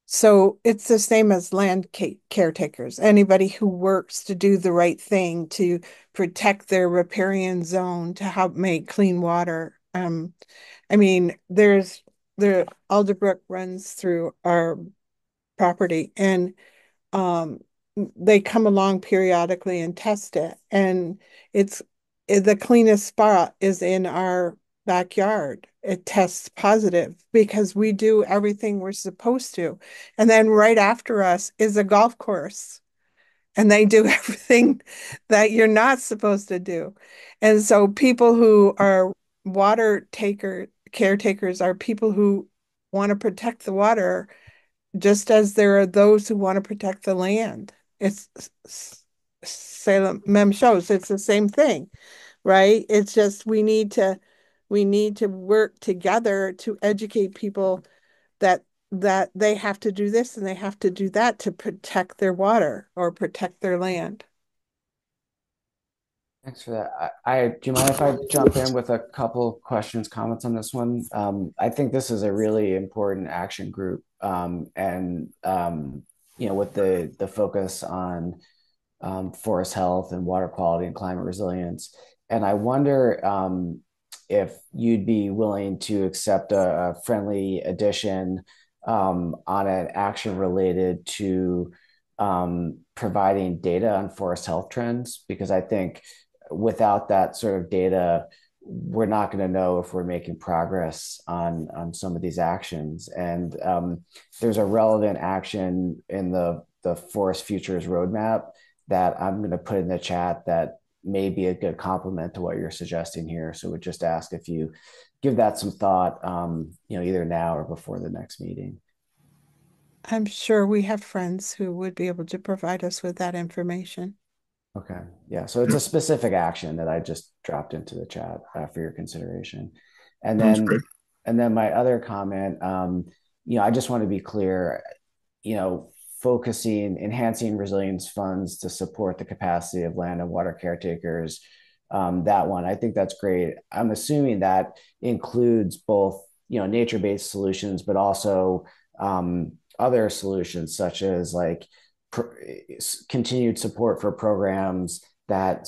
So it's the same as land caretakers. Anybody who works to do the right thing to protect their riparian zone to help make clean water. I mean, the Alderbrook runs through our property, and they come along periodically and test it, and the cleanest spot is in our backyard. It tests positive because we do everything we're supposed to. And then right after us is a golf course, and they do everything that you're not supposed to do. And so people who are caretakers are people who want to protect the water, just as there are those who want to protect the land. It's Salem Mem shows it's the same thing, right? It's just we need to work together to educate people that that they have to do this and they have to do that to protect their water or protect their land. Thanks for that. Do you mind if I jump in with a couple questions, comments on this one? I think this is a really important action group, and with the focus on forest health and water quality and climate resilience. And I wonder if you'd be willing to accept a friendly addition on an action related to providing data on forest health trends, because I think without that sort of data, we're not going to know if we're making progress on some of these actions. And there's a relevant action in the Forest Futures Roadmap that I'm going to put in the chat that may be a good complement to what you're suggesting here. So we'd just ask if you give that some thought, either now or before the next meeting. I'm sure we have friends who would be able to provide us with that information. Okay. Yeah. So it's a specific action that I just dropped into the chat for your consideration. And then my other comment, I just want to be clear, enhancing resilience funds to support the capacity of land and water caretakers. That one, I think that's great. I'm assuming that includes both, nature-based solutions, but also other solutions such as like continued support for programs that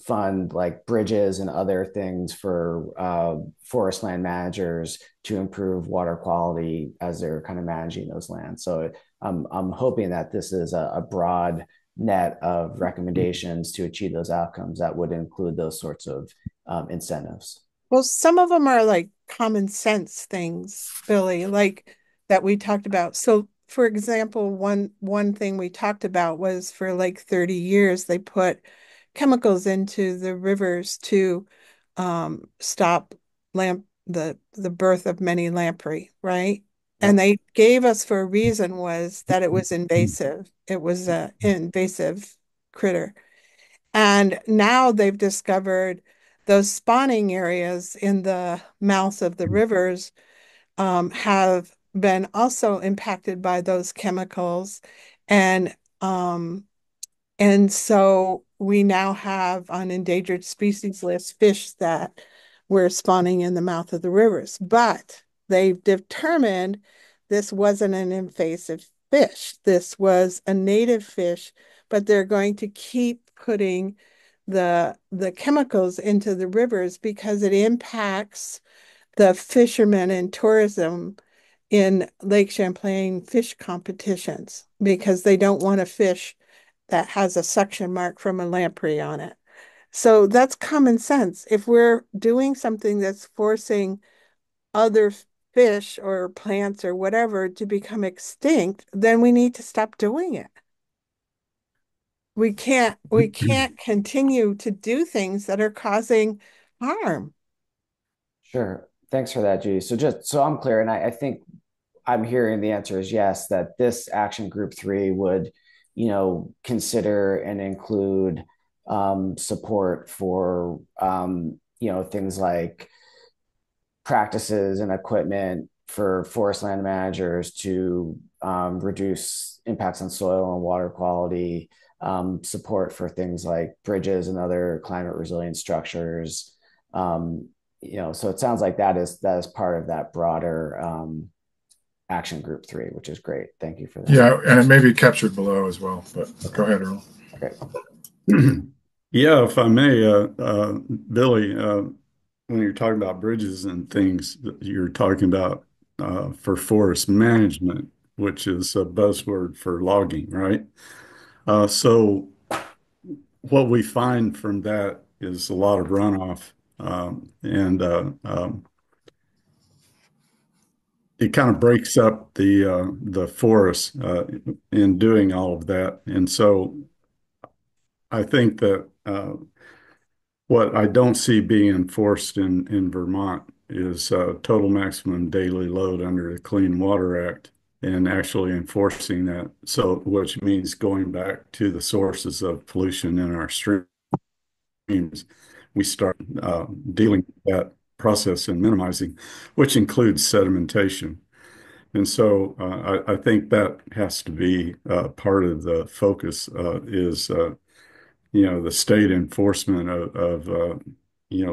fund like bridges and other things for forest land managers to improve water quality as they're kind of managing those lands. So I'm hoping that this is a broad net of recommendations to achieve those outcomes that would include those sorts of incentives. Well, some of them are like common sense things, Billy, like that we talked about. So for example, one thing we talked about was for like 30 years, they put chemicals into the rivers to stop the birth of many lamprey, right? And they gave us for a reason was that it was invasive. It was an invasive critter. And now they've discovered those spawning areas in the mouths of the rivers have been also impacted by those chemicals. And so we now have on endangered species list fish that were spawning in the mouth of the rivers. But they've determined this wasn't an invasive fish. This was a native fish, but they're going to keep putting the chemicals into the rivers because it impacts the fishermen and tourism in Lake Champlain fish competitions because they don't want a fish that has a suction mark from a lamprey on it. So that's common sense. If we're doing something that's forcing other fish or plants or whatever to become extinct, then we need to stop doing it. We can't continue to do things that are causing harm. Sure. Thanks for that, Judy. So just so I'm clear, and I think I'm hearing the answer is yes, that this action group 3 would, consider and include support for, things like practices and equipment for forest land managers to reduce impacts on soil and water quality, support for things like bridges and other climate resilient structures. So it sounds like that is part of that broader action group 3, which is great. Thank you for that. Yeah, and it may be captured below as well, but go ahead, Earl. Great. Yeah, if I may, Billy, when you're talking about bridges and things, you're talking about for forest management, which is a buzzword for logging, right? So what we find from that is a lot of runoff, and it kind of breaks up the forest in doing all of that. And so I think that what I don't see being enforced in Vermont is total maximum daily load under the Clean Water Act and actually enforcing that. So, which means going back to the sources of pollution in our streams. We start dealing with that process and minimizing, which includes sedimentation. And so I think that has to be part of the focus is, the state enforcement of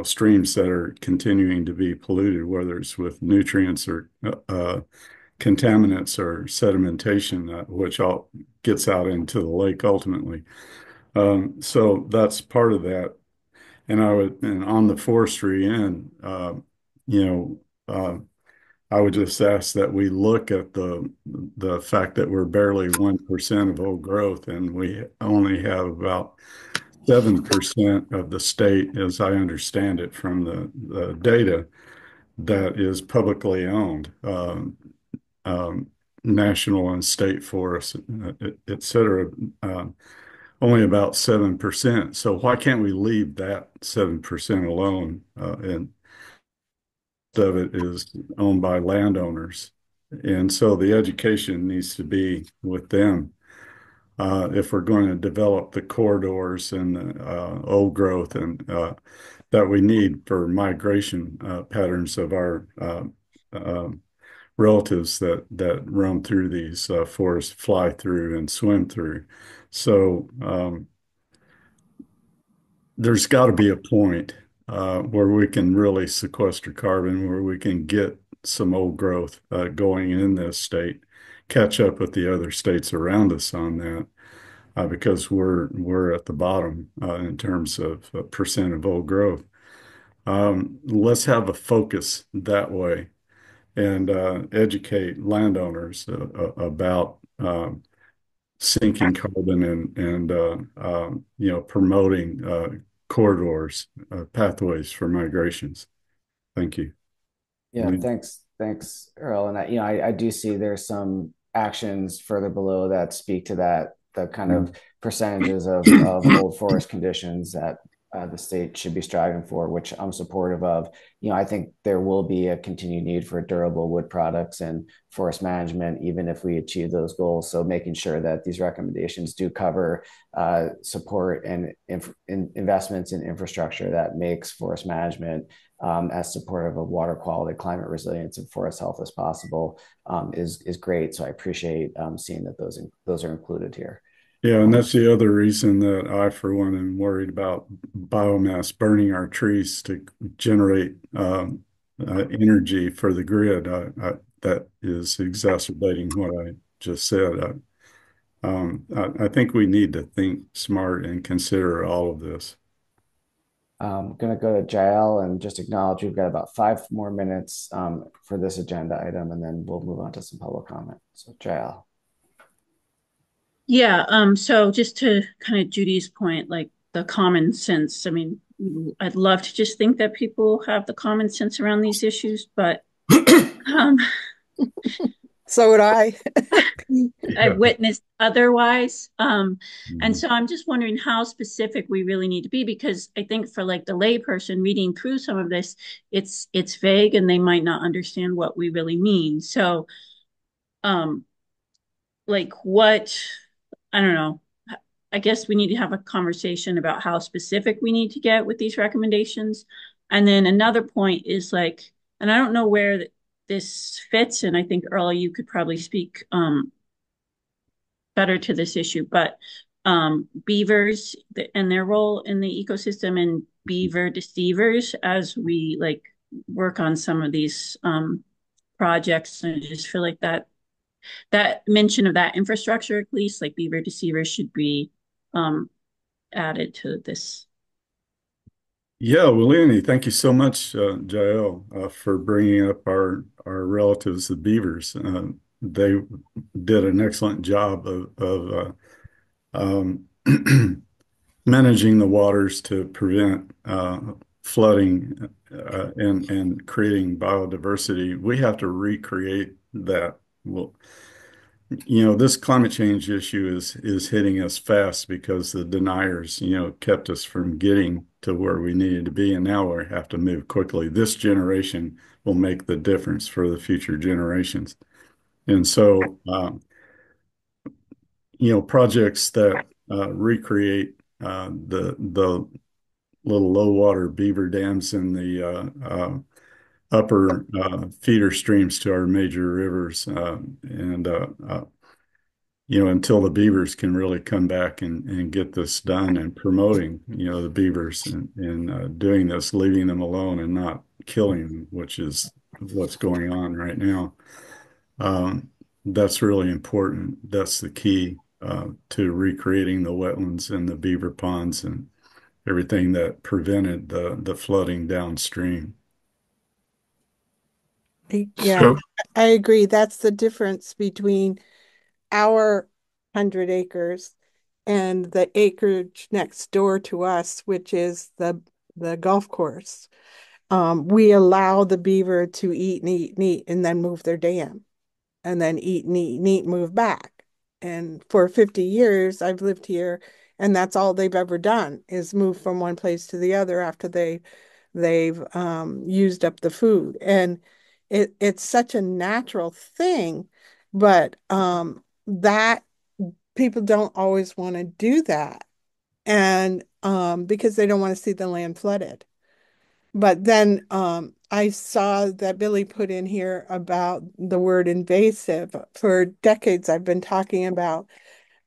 streams that are continuing to be polluted, whether it's with nutrients or contaminants or sedimentation, which all gets out into the lake ultimately. So that's part of that. And on the forestry end, you know, I would just ask that we look at the fact that we're barely 1% of old growth, and we only have about 7% of the state, as I understand it from the data, that is publicly owned, national and state forests, et cetera. Only about 7%. So why can't we leave that 7% alone? And of it is owned by landowners. And so the education needs to be with them if we're going to develop the corridors and old growth and that we need for migration patterns of our relatives that roam through these forests, fly through and swim through. So there's got to be a point where we can really sequester carbon, where we can get some old growth going in this state, catch up with the other states around us on that, because we're at the bottom in terms of percent of old growth. Let's have a focus that way and educate landowners about sinking carbon and promoting corridors, pathways for migrations. Thank you. Yeah, thanks, Earl. And I do see there's some actions further below that speak to that, the kind of percentages of old forest conditions that the state should be striving for, which I'm supportive of. I think there will be a continued need for durable wood products and forest management, even if we achieve those goals. So making sure that these recommendations do cover support and investments in infrastructure that makes forest management as supportive of water quality, climate resilience, and forest health as possible is great. So I appreciate seeing that those are included here. Yeah, and that's the other reason that I, for one, am worried about biomass, burning our trees to generate energy for the grid. That is exacerbating what I just said. I think we need to think smart and consider all of this. I'm going to go to Jael and just acknowledge we've got about 5 more minutes for this agenda item, and then we'll move on to some public comment. So Jael. Yeah, so just to kind of Judy's point, like the common sense, I mean, I'd love to just think that people have the common sense around these issues, but so would I. I've witnessed otherwise. And so I'm just wondering how specific we really need to be, because I think for like the layperson reading through some of this, it's vague and they might not understand what we really mean. So like what, I don't know. I guess we need to have a conversation about how specific we need to get with these recommendations. And then another point is like, and I don't know where this fits, and I think Earl, you could probably speak better to this issue, but beavers and their role in the ecosystem and beaver deceivers as we like work on some of these projects. And I just feel like that mention of that infrastructure, at least like beaver deceivers, should be added to this. Yeah, well, Annie, thank you so much, Jael, for bringing up our relatives, the beavers. They did an excellent job of managing the waters to prevent flooding and creating biodiversity. We have to recreate that. Well, this climate change issue is hitting us fast because the deniers, kept us from getting to where we needed to be, and now we have to move quickly. This generation will make the difference for the future generations. And so, projects that recreate the little low water beaver dams in the upper feeder streams to our major rivers, and until the beavers can really come back and get this done, and promoting, the beavers, and doing this, leaving them alone and not killing them, which is what's going on right now. That's really important. That's the key to recreating the wetlands and the beaver ponds and everything that prevented the flooding downstream. Yeah, So, I agree. That's the difference between our 100 acres and the acreage next door to us, which is the golf course. We allow the beaver to eat and eat and eat and then move their dam, and then eat and eat and eat, move back. And for 50 years, I've lived here, and that's all they've ever done is move from one place to the other after they've used up the food. And it's such a natural thing, but that people don't always want to do that, and because they don't want to see the land flooded. But then I saw that Billy put in here about the word invasive. For decades, I've been talking about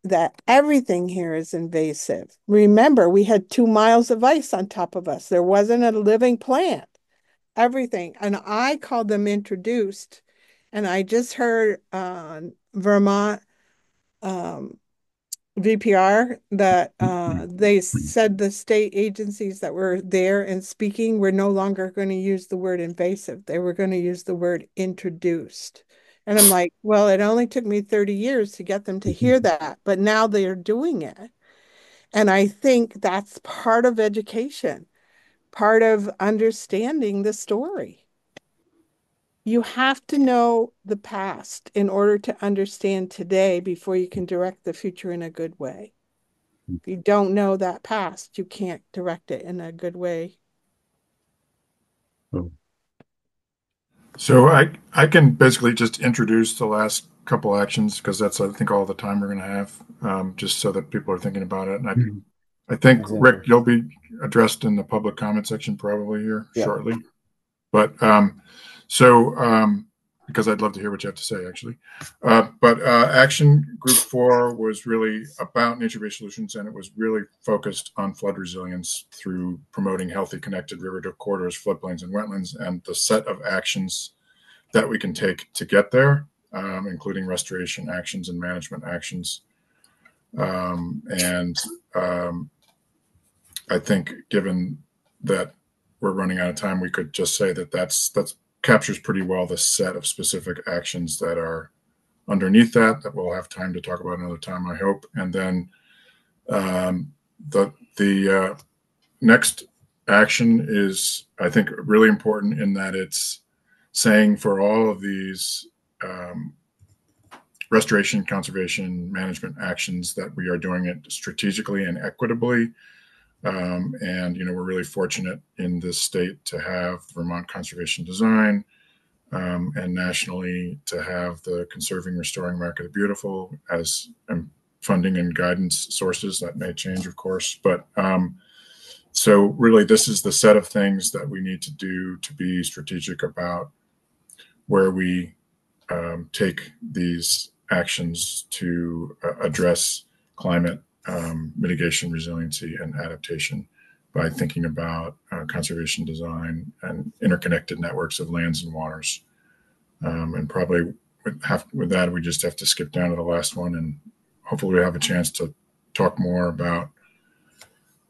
that everything here is invasive. Remember, we had 2 miles of ice on top of us. There wasn't a living plant, everything. And I called them introduced. And I just heard Vermont VPR that they said the state agencies that were there and speaking were no longer going to use the word invasive. They were going to use the word introduced. And I'm like, well, it only took me 30 years to get them to hear that, but now they are doing it. And I think that's part of education, part of understanding the story. You have to know the past in order to understand today before you can direct the future in a good way. If you don't know that past, you can't direct it in a good way. so I can basically just introduce the last couple actions because that's, I think, all the time we're going to have, just so that people are thinking about it. And I think, Rick, you'll be addressed in the public comment section probably here shortly. But because I'd love to hear what you have to say, actually. But action group 4 was really about nature-based solutions, and it was really focused on flood resilience through promoting healthy, connected river corridors, floodplains, and wetlands, and the set of actions that we can take to get there, including restoration actions and management actions. I think, given that we're running out of time, we could just say that that's captures pretty well the set of specific actions that are underneath that we'll have time to talk about another time, I hope. And then the next action is, I think, really important in that it's saying for all of these restoration, conservation, management actions that we are doing it strategically and equitably. We're really fortunate in this state to have Vermont Conservation Design, and nationally to have the Conserving Restoring America the Beautiful as funding and guidance sources. That may change, of course, but so really this is the set of things that we need to do to be strategic about where we take these actions to address climate mitigation, resiliency, and adaptation by thinking about conservation design and interconnected networks of lands and waters. And probably with that, we just have to skip down to the last one, and hopefully we have a chance to talk more about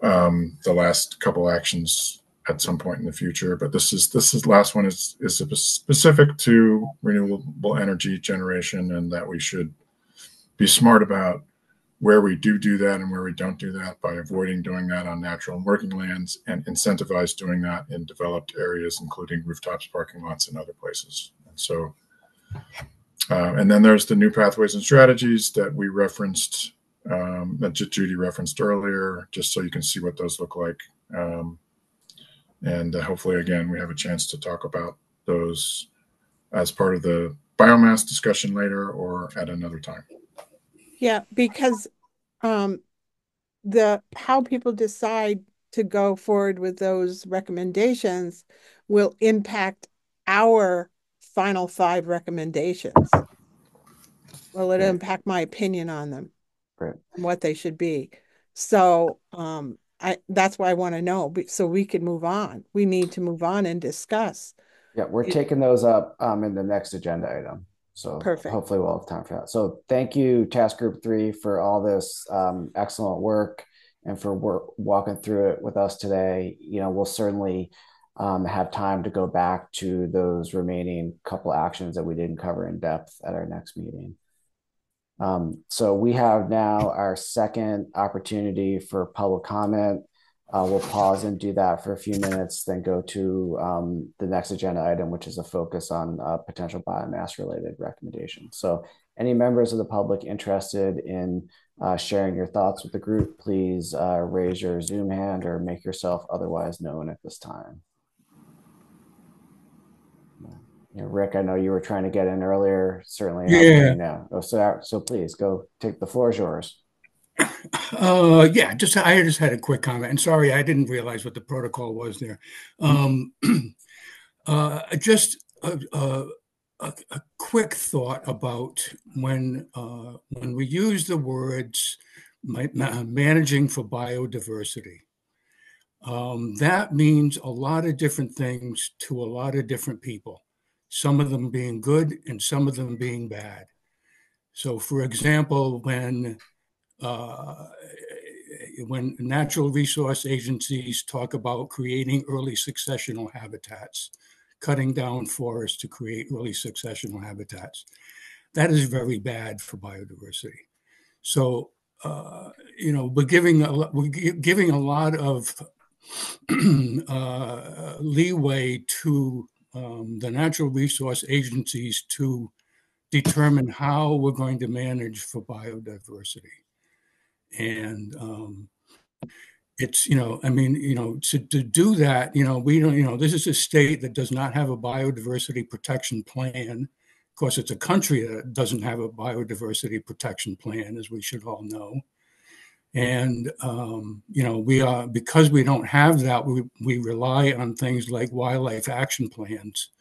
the last couple actions at some point in the future. But this last one is specific to renewable energy generation, and that we should be smart about where we do that and where we don't do that by avoiding doing that on natural and working lands, and incentivize doing that in developed areas, including rooftops, parking lots, and other places. And so, and then there's the new pathways and strategies that we referenced, that Judy referenced earlier, just so you can see what those look like. And hopefully, again, we have a chance to talk about those as part of the biomass discussion later or at another time. Yeah, because how people decide to go forward with those recommendations will impact our final 5 recommendations? Will it impact my opinion on them? Right. What they should be? So that's why I want to know, so we can move on. We need to move on and discuss. Yeah, we're taking those up in the next agenda item. So Perfect. Hopefully we'll have time for that. So thank you, Task Group 3, for all this excellent work and for walking through it with us today. We'll certainly have time to go back to those remaining couple actions that we didn't cover in depth at our next meeting. So we have now our second opportunity for public comment. We'll pause and do that for a few minutes, then go to the next agenda item, which is a focus on potential biomass related recommendations. So any members of the public interested in sharing your thoughts with the group, please raise your Zoom hand or make yourself otherwise known at this time. Rick, I know you were trying to get in earlier. Certainly, yeah. Now. So please go. The floor is yours. Yeah. I just had a quick comment, and sorry, I didn't realize what the protocol was there. Just a quick thought about when we use the words managing for biodiversity. That means a lot of different things to a lot of different people. Some of them being good and some of them being bad. So, for example, when natural resource agencies talk about creating early successional habitats, cutting down forests to create early successional habitats, that is very bad for biodiversity. So, we're giving a lot of leeway to the natural resource agencies to determine how we're going to manage for biodiversity. And it's, to do that, we don't, this is a state that does not have a biodiversity protection plan. Of course, it's a country that doesn't have a biodiversity protection plan, as we should all know. And, because we don't have that, we rely on things like wildlife action plans,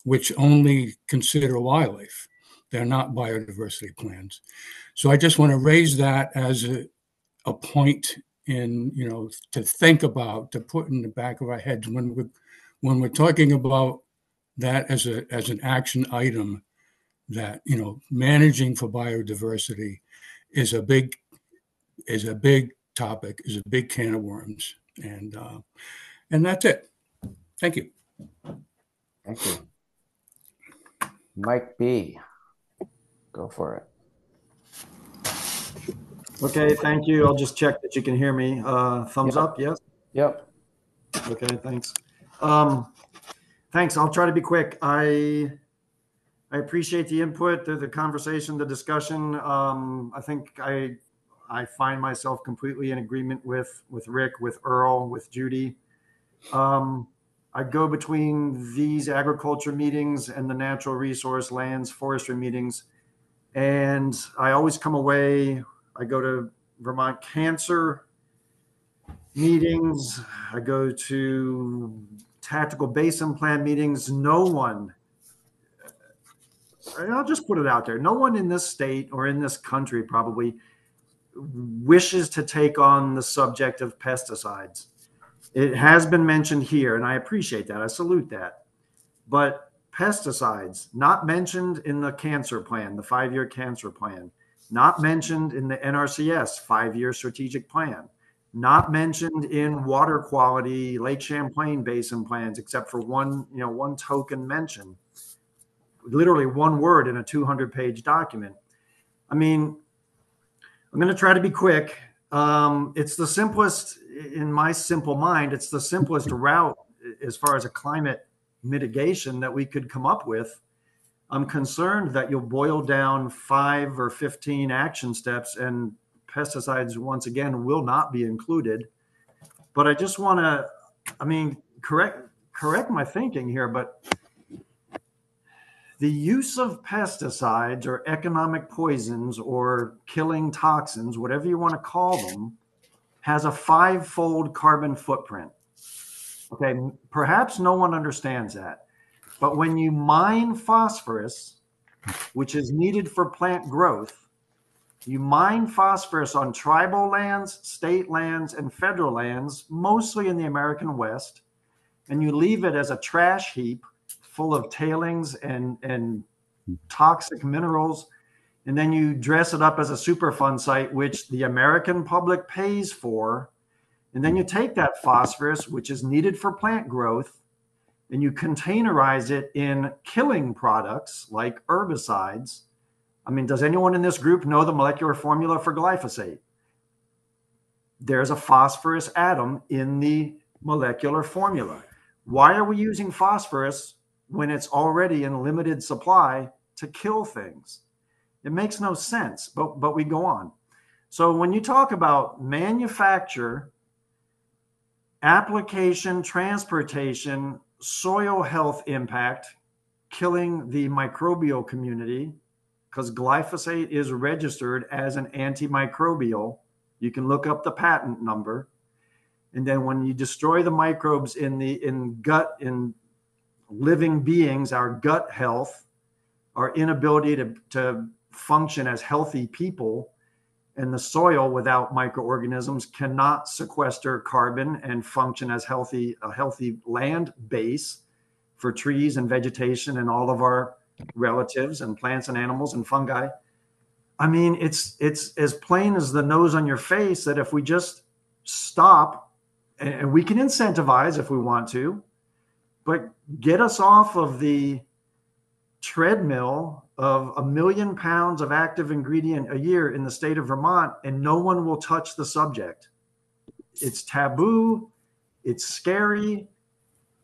which only consider wildlife. They're not biodiversity plans. So I just want to raise that as a point to think about, to put in the back of our heads when we're talking about that as an action item, that, managing for biodiversity is a big topic, is a big can of worms. And that's it. Thank you. Thank you. Mike B, go for it. Okay, thank you. I'll just check that you can hear me. Thumbs up, yes? Yep. Okay, thanks. Thanks, I'll try to be quick. I appreciate the input, the conversation, the discussion. I think I find myself completely in agreement with Rick, with Earl, with Judy. I go between these agriculture meetings and the natural resource lands forestry meetings, and I always come away. I go to Vermont cancer meetings. I go to tactical basin plan meetings. No one, I'll just put it out there, no one in this state or in this country probably wishes to take on the subject of pesticides. It has been mentioned here, and I appreciate that. I salute that. But pesticides, not mentioned in the cancer plan, the 5-year cancer plan, not mentioned in the NRCS 5-year strategic plan, not mentioned in water quality Lake Champlain basin plans, except for one token mention, literally one word in a 200-page document. I mean, I'm going to try to be quick. It's the simplest, in my simple mind, it's the simplest route as far as a climate mitigation that we could come up with. I'm concerned that you'll boil down 5 or 15 action steps and pesticides, once again, will not be included. But I just want to, correct my thinking here, but the use of pesticides or economic poisons or killing toxins, whatever you want to call them, has a 5-fold carbon footprint. Okay, perhaps no one understands that. But when you mine phosphorus, which is needed for plant growth, you mine phosphorus on tribal lands, state lands, and federal lands, mostly in the American West, and you leave it as a trash heap full of tailings and toxic minerals. And then you dress it up as a Superfund site, which the American public pays for. And then you take that phosphorus, which is needed for plant growth, and you containerize it in killing products like herbicides. I mean, does anyone in this group know the molecular formula for glyphosate? There's a phosphorus atom in the molecular formula. Why are we using phosphorus when it's already in limited supply to kill things? It makes no sense, but we go on. So when you talk about manufacture, application, transportation, soil health impact, killing the microbial community, because glyphosate is registered as an antimicrobial. You can look up the patent number. And then when you destroy the microbes in living beings, our gut health, our inability to function as healthy people, and the soil without microorganisms cannot sequester carbon and function as a healthy land base for trees and vegetation and all of our relatives and plants and animals and fungi. I mean, it's as plain as the nose on your face that if we just stop, and we can incentivize if we want to, but get us off of the treadmill of 1 million pounds of active ingredient a year in the state of Vermont, and no one will touch the subject. It's taboo, it's scary,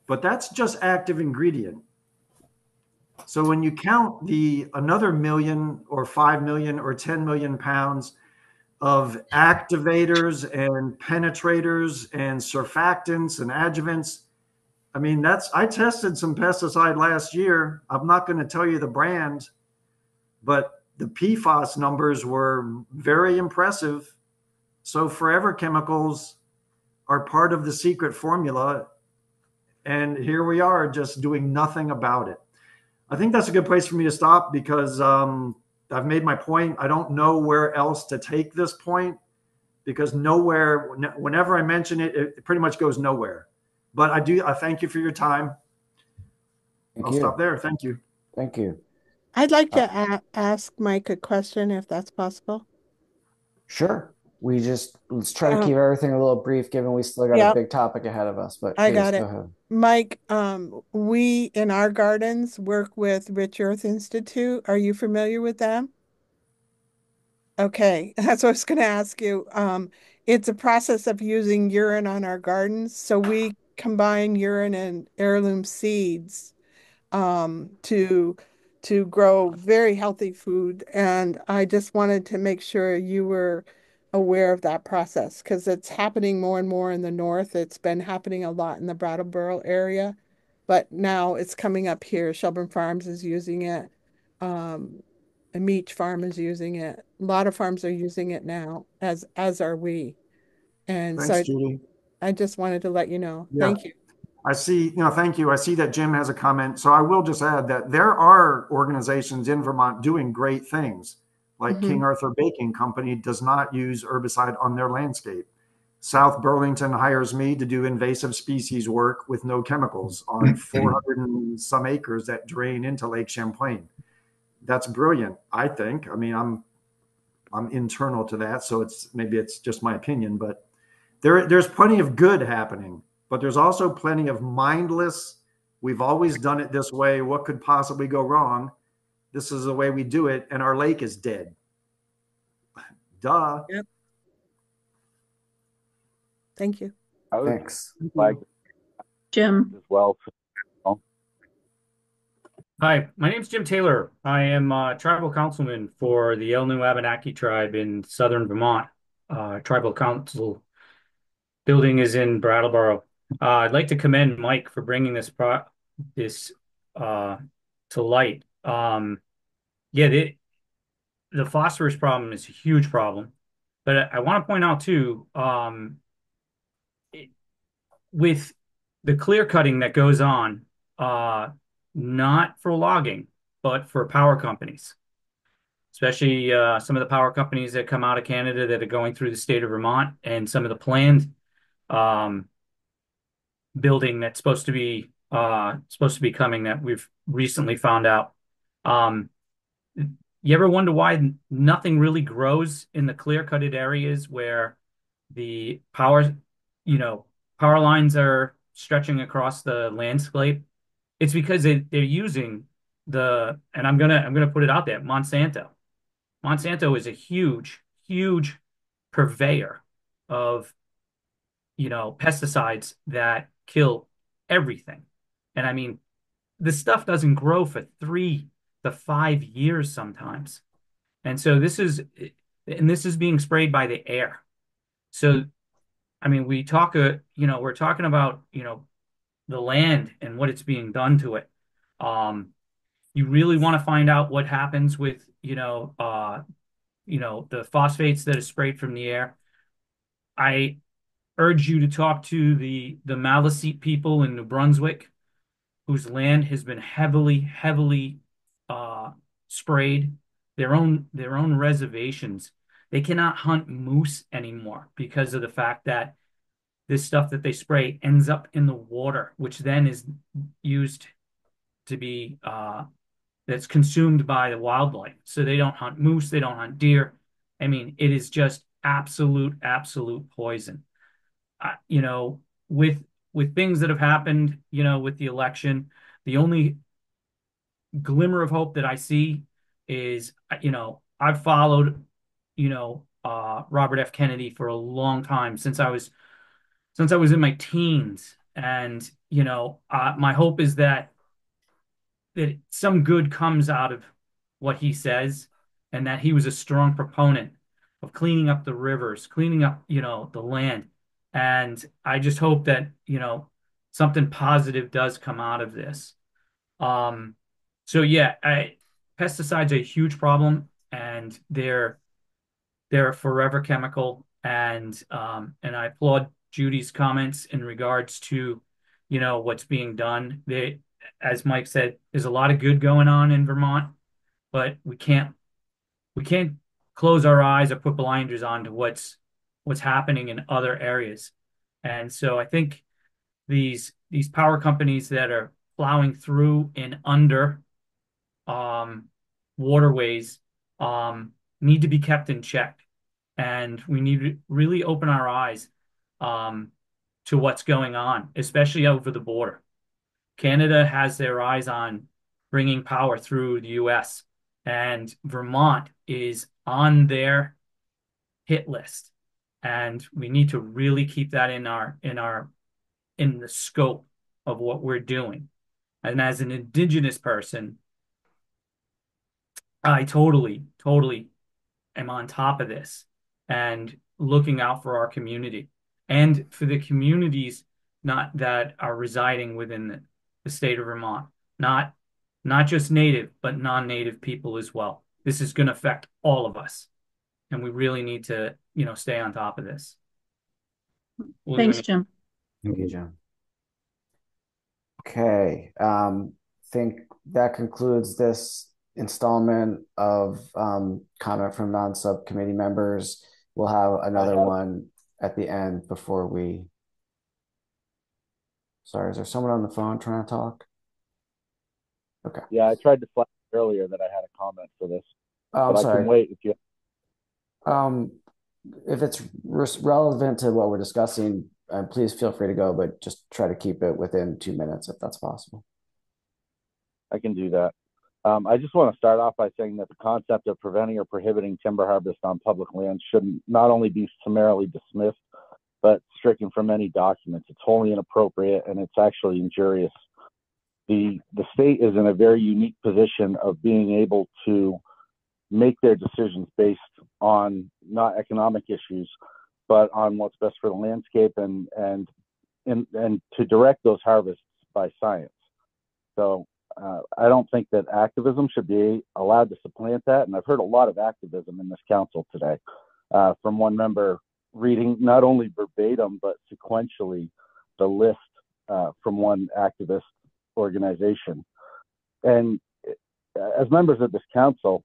but that's just active ingredient. So when you count another million or 5 million or 10 million pounds of activators and penetrators and surfactants and adjuvants, I mean, I tested some pesticide last year. I'm not going to tell you the brand, but the PFAS numbers were very impressive. So Forever Chemicals are part of the secret formula. And here we are just doing nothing about it. I think that's a good place for me to stop because I've made my point. I don't know where else to take this point because whenever I mention it, it pretty much goes nowhere. But I thank you for your time. I'll stop there. Thank you. Thank you. I'd like to ask Mike a question if that's possible. Sure. Let's try to keep everything a little brief given we still got a big topic ahead of us, but I got please it. go ahead. Mike, we in our gardens work with Rich Earth Institute. Are you familiar with them? Okay, that's what I was going to ask you. It's a process of using urine on our gardens. So we combine urine and heirloom seeds to grow very healthy food. And I just wanted to make sure you were aware of that process because it's happening more and more in the north. It's been happening a lot in the Brattleboro area, but now it's coming up here. Shelburne Farms is using it. A Meach Farm is using it. A lot of farms are using it now, as are we. And Thanks, so Judy. I just wanted to let you know. Yeah. Thank you. I see, thank you. I see that Jim has a comment. So I will just add that there are organizations in Vermont doing great things. Like King Arthur Baking Company does not use herbicide on their landscape. South Burlington hires me to do invasive species work with no chemicals on 400 and some acres that drain into Lake Champlain. That's brilliant, I think. I mean, I'm internal to that, so maybe it's just my opinion, but there's plenty of good happening, but there's also plenty of mindless, we've always done it this way, what could possibly go wrong? This is the way we do it, and our lake is dead. Duh. Yep. Thank you. Thanks. Like Jim. as well. Hi, my name's Jim Taylor. I am tribal councilman for the Elnu Abenaki tribe in southern Vermont. Tribal council building is in Brattleboro. I'd like to commend Mike for bringing this to light. The phosphorus problem is a huge problem, but I want to point out too, with the clear cutting that goes on, not for logging, but for power companies, especially some of the power companies that come out of Canada that are going through the state of Vermont, and some of the planned um, building that's supposed to be coming that we've recently found out. Um, you ever wonder why nothing really grows in the clear-cutted areas where the power lines are stretching across the landscape? It's because they're using and I'm gonna put it out there, Monsanto. Monsanto is a huge, huge purveyor of pesticides that kill everything. And I mean, this stuff doesn't grow for 3 to 5 years sometimes. And so this is being sprayed by the air. So, I mean, we're talking about, the land and what it's being done to it. You really want to find out what happens with, the phosphates that are sprayed from the air. I urge you to talk to the Maliseet people in New Brunswick, whose land has been heavily, heavily sprayed. Their own reservations. They cannot hunt moose anymore because of the fact that this stuff that they spray ends up in the water, which then is used to be that's consumed by the wildlife. So they don't hunt moose, they don't hunt deer. I mean, it is just absolute, absolute poison. With things that have happened, with the election, the only glimmer of hope that I see is, I've followed, Robert F. Kennedy for a long time since I was in my teens, and my hope is that some good comes out of what he says, and that he was a strong proponent of cleaning up the rivers, cleaning up, the land. And I just hope that, something positive does come out of this. So yeah, pesticides are a huge problem, and they're a forever chemical. And I applaud Judy's comments in regards to, what's being done. As Mike said, there's a lot of good going on in Vermont, but we can't close our eyes or put blinders on to what's happening in other areas. And so I think these power companies that are plowing through and under waterways need to be kept in check. And we need to really open our eyes to what's going on, especially over the border. Canada has their eyes on bringing power through the US, and Vermont is on their hit list. And we need to really keep that in the scope of what we're doing. And as an Indigenous person, I totally, totally am on top of this and looking out for our community and for the communities not that are residing within the state of Vermont, not just native, but non-native people as well. This is going to affect all of us, and we really need to, stay on top of this. Thanks, Jim. Thank you, Jim. Okay, think that concludes this installment of comment from non-subcommittee members. We'll have another one at the end before we. Sorry, is there someone on the phone trying to talk? Okay. Yeah, I tried to flag earlier that I had a comment for this. I'm but sorry. I can wait if you. If it's relevant to what we're discussing, please feel free to go, but just try to keep it within 2 minutes if that's possible. I can do that. I just want to start off by saying that the concept of preventing or prohibiting timber harvest on public land should not only be summarily dismissed, but stricken from any documents. It's wholly inappropriate, and it's actually injurious. The state is in a very unique position of being able to make their decisions based on not economic issues, but on what's best for the landscape and to direct those harvests by science. So I don't think that activism should be allowed to supplant that. And I've heard a lot of activism in this council today from one member reading not only verbatim, but sequentially the list from one activist organization. And as members of this council,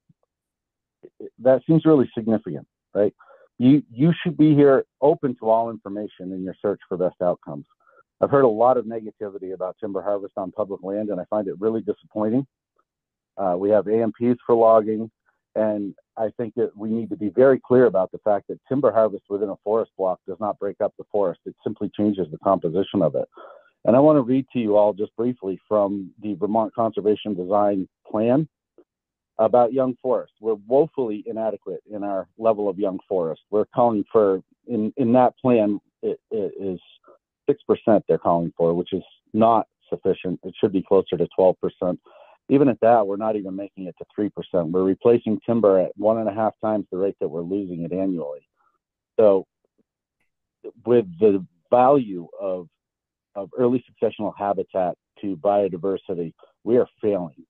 that seems really significant, right? You should be here open to all information in your search for best outcomes. I've heard a lot of negativity about timber harvest on public land, and I find it really disappointing. We have AMPs for logging, and I think that we need to be very clear about the fact that timber harvest within a forest block does not break up the forest. It simply changes the composition of it. And I want to read to you all just briefly from the Vermont Conservation Design Plan about young forest. We're woefully inadequate in our level of young forest. We're calling for, in that plan, it is 6% they're calling for, which is not sufficient. It should be closer to 12%. Even at that, we're not even making it to 3%. We're replacing timber at 1.5 times the rate that we're losing it annually. So with the value of early successional habitat to biodiversity, we are failing.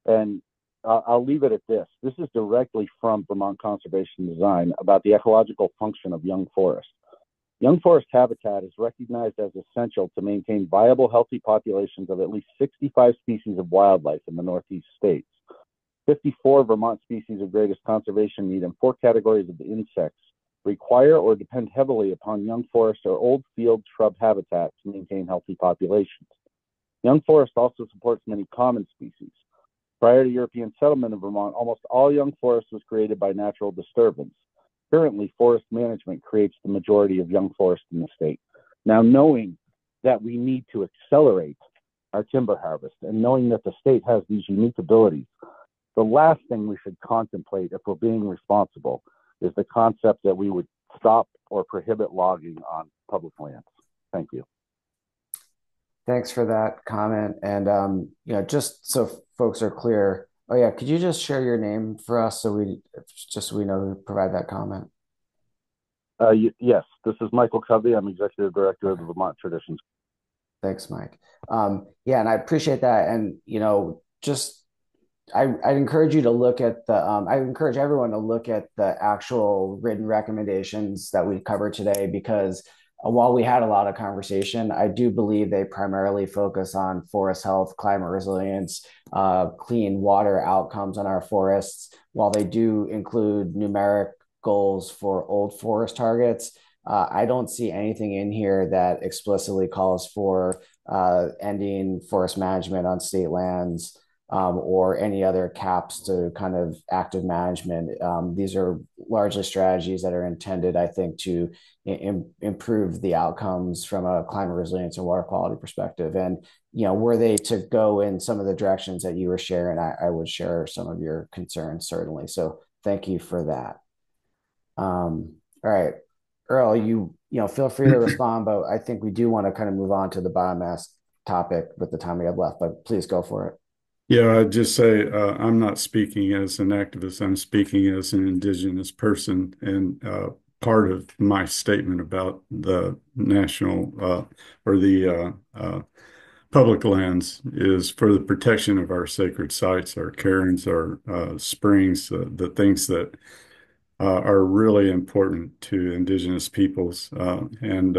And I'll leave it at this. This is directly from Vermont Conservation Design about the ecological function of young forest. Young forest habitat is recognized as essential to maintain viable, healthy populations of at least 65 species of wildlife in the Northeast states. 54 Vermont species of greatest conservation need and 4 categories of insects require or depend heavily upon young forest or old field shrub habitat to maintain healthy populations. Young forest also supports many common species. Prior to European settlement in Vermont, almost all young forest was created by natural disturbance. Currently, forest management creates the majority of young forest in the state. Now, knowing that we need to accelerate our timber harvest and knowing that the state has these unique abilities, the last thing we should contemplate if we're being responsible is the concept that we would stop or prohibit logging on public lands. Thank you. Thanks for that comment. And just so folks are clear, oh yeah, could you just share your name for us so we know who to provide that comment? Yes, this is Michael Covey. I'm executive director of the Vermont Traditions. Thanks, Mike. Yeah, and I appreciate that. And I'd encourage you to look at I encourage everyone to look at the actual written recommendations that we covered today, because while we had a lot of conversation, I do believe they primarily focus on forest health, climate resilience, clean water outcomes on our forests. While they do include numeric goals for old forest targets, I don't see anything in here that explicitly calls for ending forest management on state lands, or any other caps to kind of active management. These are largely strategies that are intended, I think, to improve the outcomes from a climate resilience and water quality perspective. And, were they to go in some of the directions that you were sharing, I would share some of your concerns, certainly. So thank you for that. All right, Earl, you feel free to respond, but I think we do want to kind of move on to the biomass topic with the time we have left, but please go for it. Yeah, I'd just say I'm not speaking as an activist. I'm speaking as an Indigenous person. And part of my statement about the national or the public lands is for the protection of our sacred sites, our cairns, our springs, the things that are really important to Indigenous peoples. And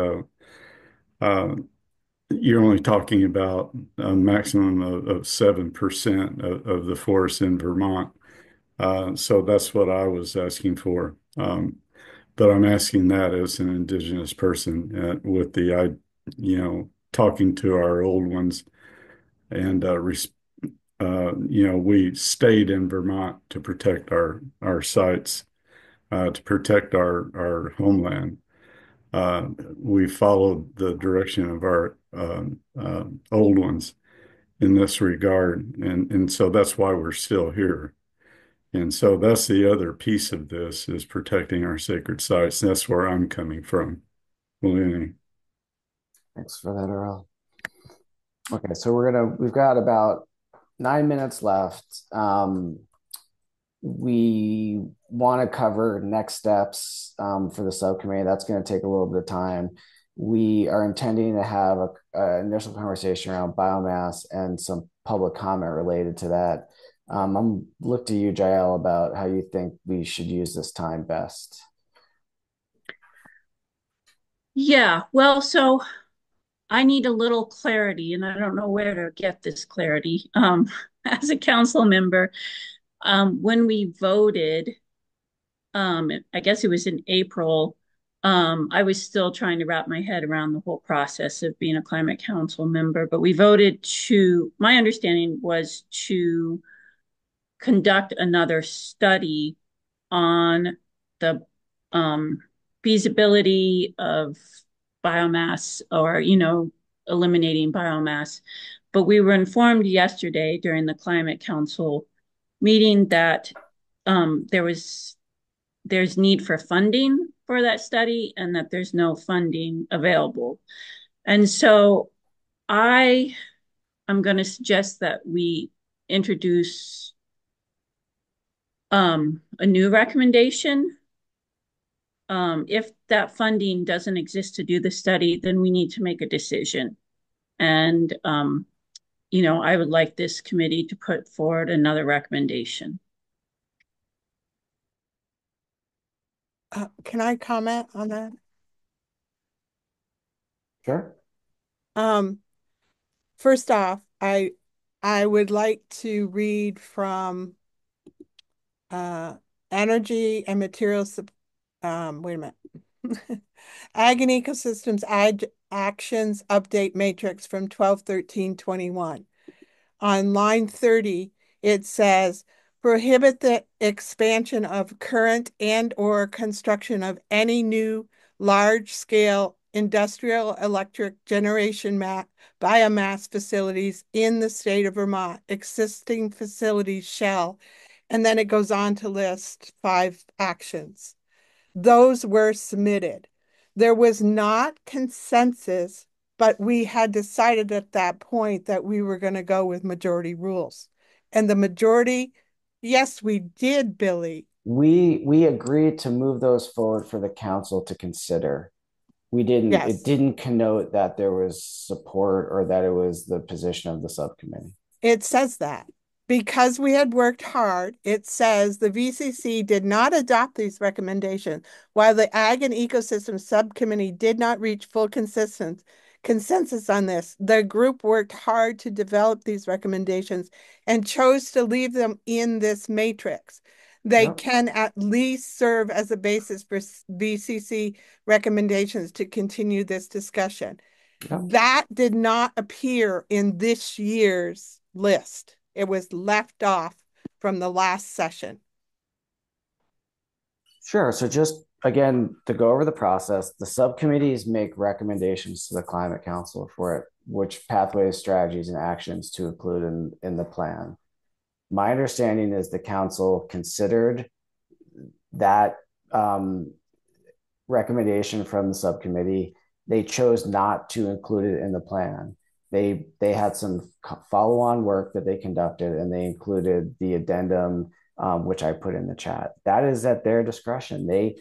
you're only talking about a maximum of 7% of the forest in Vermont. So that's what I was asking for. But I'm asking that as an Indigenous person with talking to our old ones. And, we stayed in Vermont to protect our sites, to protect our homeland. We followed the direction of our old ones in this regard. And so that's why we're still here. And so that's the other piece of this, is protecting our sacred sites. That's where I'm coming from. Well, thanks for that, Earl. Okay, so we've got about 9 minutes left. We want to cover next steps for the subcommittee. That's going to take a little bit of time. We are intending to have an initial conversation around biomass and some public comment related to that. I'm look to you, Jael, about how you think we should use this time best. Yeah, well, so I need a little clarity, and I don't know where to get this clarity. As a council member, when we voted, I guess it was in April, I was still trying to wrap my head around the whole process of being a climate council member, but we voted to, my understanding was to conduct another study on the feasibility of biomass or, eliminating biomass. But we were informed yesterday during the Climate Council meeting that there's need for funding for that study and that there's no funding available. And so I'm going to suggest that we introduce a new recommendation. If that funding doesn't exist to do the study, then we need to make a decision. And, I would like this committee to put forward another recommendation. Can I comment on that? Sure. First off, I would like to read from Energy and Materials, wait a minute. Ag and Ecosystems Actions Update Matrix from 12/13/21. On line 30, it says, prohibit the expansion of current and/or construction of any new large-scale industrial electric generation biomass facilities in the state of Vermont. Existing facilities shall, and then it goes on to list 5 actions. Those were submitted. There was not consensus, but we had decided at that point that we were going to go with majority rules. And the majority, yes, we did, Billy. We agreed to move those forward for the council to consider. It didn't connote that there was support or that it was the position of the subcommittee. It says that. Because we had worked hard, it says the VCC did not adopt these recommendations. While the Ag and Ecosystem Subcommittee did not reach full consensus on this, the group worked hard to develop these recommendations and chose to leave them in this matrix. They can at least serve as a basis for VCC recommendations to continue this discussion. That did not appear in this year's list. It was left off from the last session. Sure. So just again, to go over the process, the subcommittees make recommendations to the Climate Council for it, which pathways, strategies, and actions to include in the plan. My understanding is the council considered that recommendation from the subcommittee. They chose not to include it in the plan. They had some follow-on work that they conducted, and they included the addendum, which I put in the chat. That is at their discretion. They're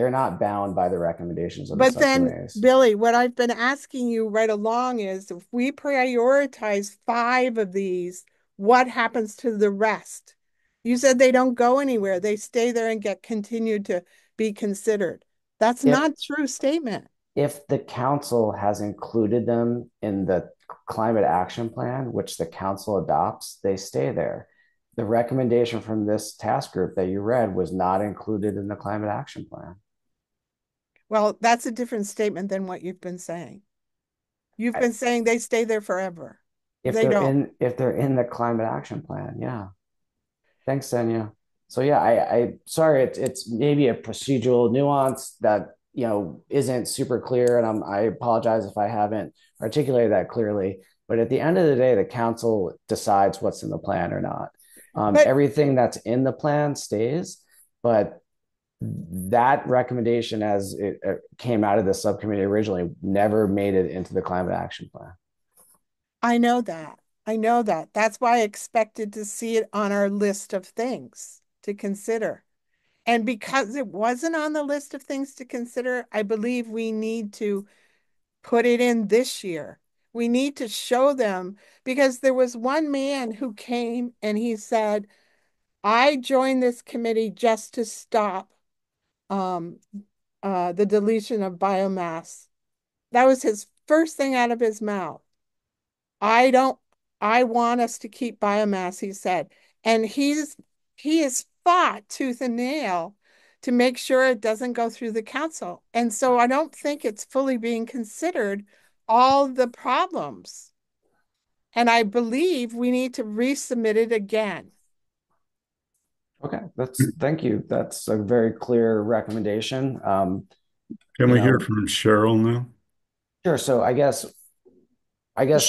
not bound by the recommendations of the subcommittees. Then, Billy, what I've been asking you right along is if we prioritize 5 of these, what happens to the rest? You said they don't go anywhere. They stay there and get continued to be considered. That's not a true statement. If the council has included them in the climate action plan, which the council adopts, they stay there. The recommendation from this task group that you read was not included in the climate action plan. Well, that's a different statement than what you've been saying. You've been saying they stay there forever. If they're in the climate action plan, yeah. Thanks, Senya. So yeah, I sorry, it's maybe a procedural nuance that isn't super clear, and I apologize if I haven't articulated that clearly. But at the end of the day, the council decides what's in the plan or not. Everything that's in the plan stays, but that recommendation, as it came out of the subcommittee originally, never made it into the climate action plan. I know that. That's why I expected to see it on our list of things to consider. And because it wasn't on the list of things to consider, I believe we need to put it in this year. We need to show them, because there was one man who came and he said, I joined this committee just to stop the deletion of biomass That was his first thing out of his mouth. I want us to keep biomass, he said. And he has fought tooth and nail to make sure it doesn't go through the council. And so I don't think it's fully being considered all the problems. And I believe we need to resubmit it again. Okay, thank you. That's a very clear recommendation. Can we hear from Cheryl now? Sure. So I guess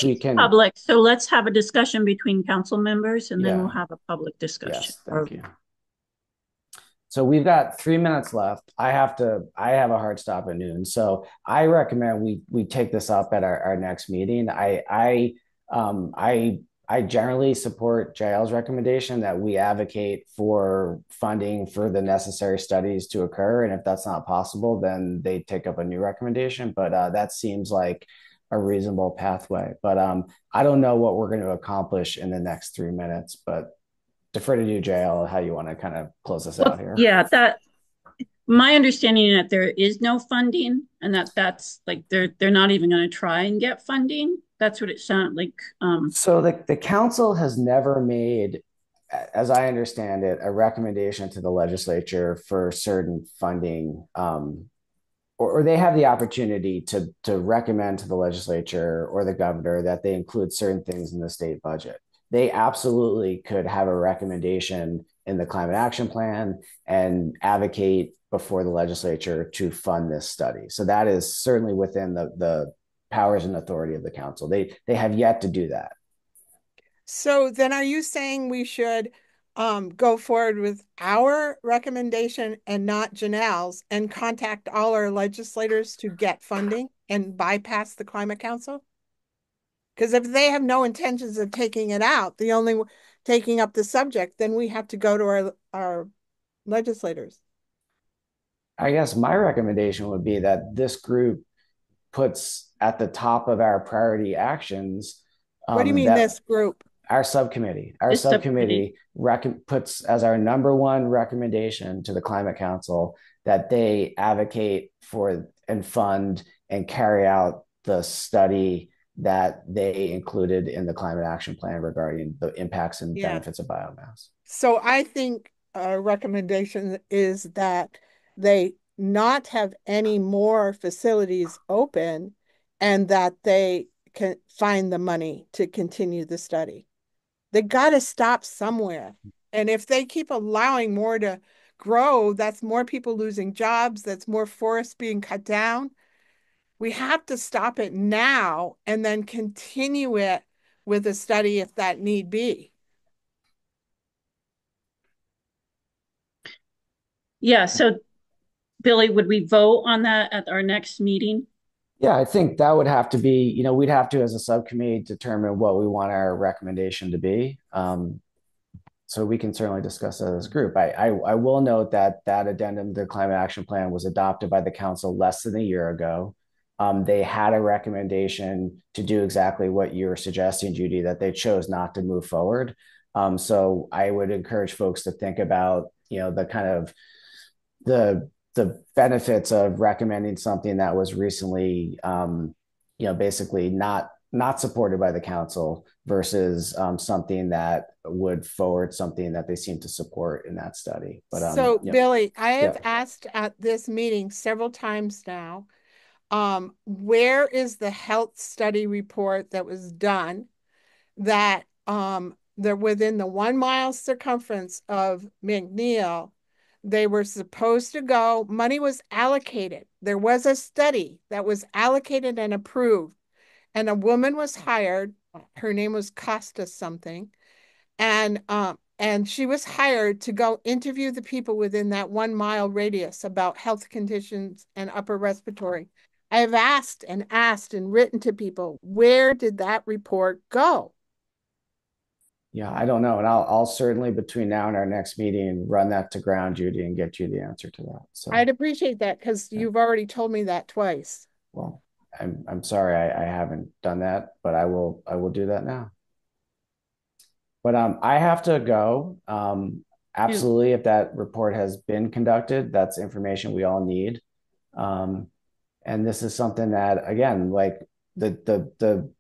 we can. Public. So let's have a discussion between council members, and then Yeah. we'll have a public discussion. Yes, thank you. So we've got 3 minutes left. I have a hard stop at noon. So I recommend we take this up at our next meeting. I generally support JL's recommendation that we advocate for funding for the necessary studies to occur. And if that's not possible, then they take up a new recommendation. But that seems like a reasonable pathway. But I don't know what we're going to accomplish in the next 3 minutes, but defer to you, JL, how you want to kind of close this out here. Yeah, my understanding that there is no funding, and that's like they're not even going to try and get funding. That's what it sounded like. So the council has never made, as I understand it, a recommendation to the legislature for certain funding, or they have the opportunity to recommend to the legislature or the governor that they include certain things in the state budget. They absolutely could have a recommendation in the climate action plan and advocate before the legislature to fund this study. So that is certainly within the powers and authority of the council. They have yet to do that. So then are you saying we should go forward with our recommendation and not Janelle's, and contact all our legislators to get funding and bypass the Climate Council? Because if they have no intentions of taking it out, the only taking up the subject, then we have to go to our legislators. I guess my recommendation would be that this group puts at the top of our priority actions. What do you mean this group? Our subcommittee. Our subcommittee puts as our number one recommendation to the Climate Council that they advocate for and fund and carry out the study that they included in the climate action plan regarding the impacts and benefits of biomass. So I think a recommendation is that they not have any more facilities open, and that they can find the money to continue the study. They got to stop somewhere. And if they keep allowing more to grow, that's more people losing jobs, that's more forests being cut down. We have to stop it now and then continue it with a study if that need be. Yeah, so Billy, would we vote on that at our next meeting? Yeah, I think that would have to be, we'd have to, as a subcommittee, determine what we want our recommendation to be. So we can certainly discuss that as a group. I will note that addendum to the climate action plan was adopted by the council less than a year ago. They had a recommendation to do exactly what you were suggesting, Judy, that they chose not to move forward. So I would encourage folks to think about, the kind of the benefits of recommending something that was recently, basically not supported by the council versus something that would forward something that they seem to support in that study. But so Billy, I have asked at this meeting several times now, where is the health study report that was done that they're within the 1 mile circumference of McNeil? They were supposed to go, money was allocated. There was a study that was allocated and approved, and a woman was hired. Her name was Costa something. And she was hired to go interview the people within that 1 mile radius about health conditions and upper respiratory. I have asked and written to people, where did that report go? Yeah, I don't know. And I'll certainly, between now and our next meeting, run that to ground, Judy, and get you the answer to that. So I'd appreciate that, because you've already told me that twice. Well, I'm sorry I haven't done that, but I will do that now. But I have to go. Absolutely, if that report has been conducted, that's information we all need. And this is something that, again, like the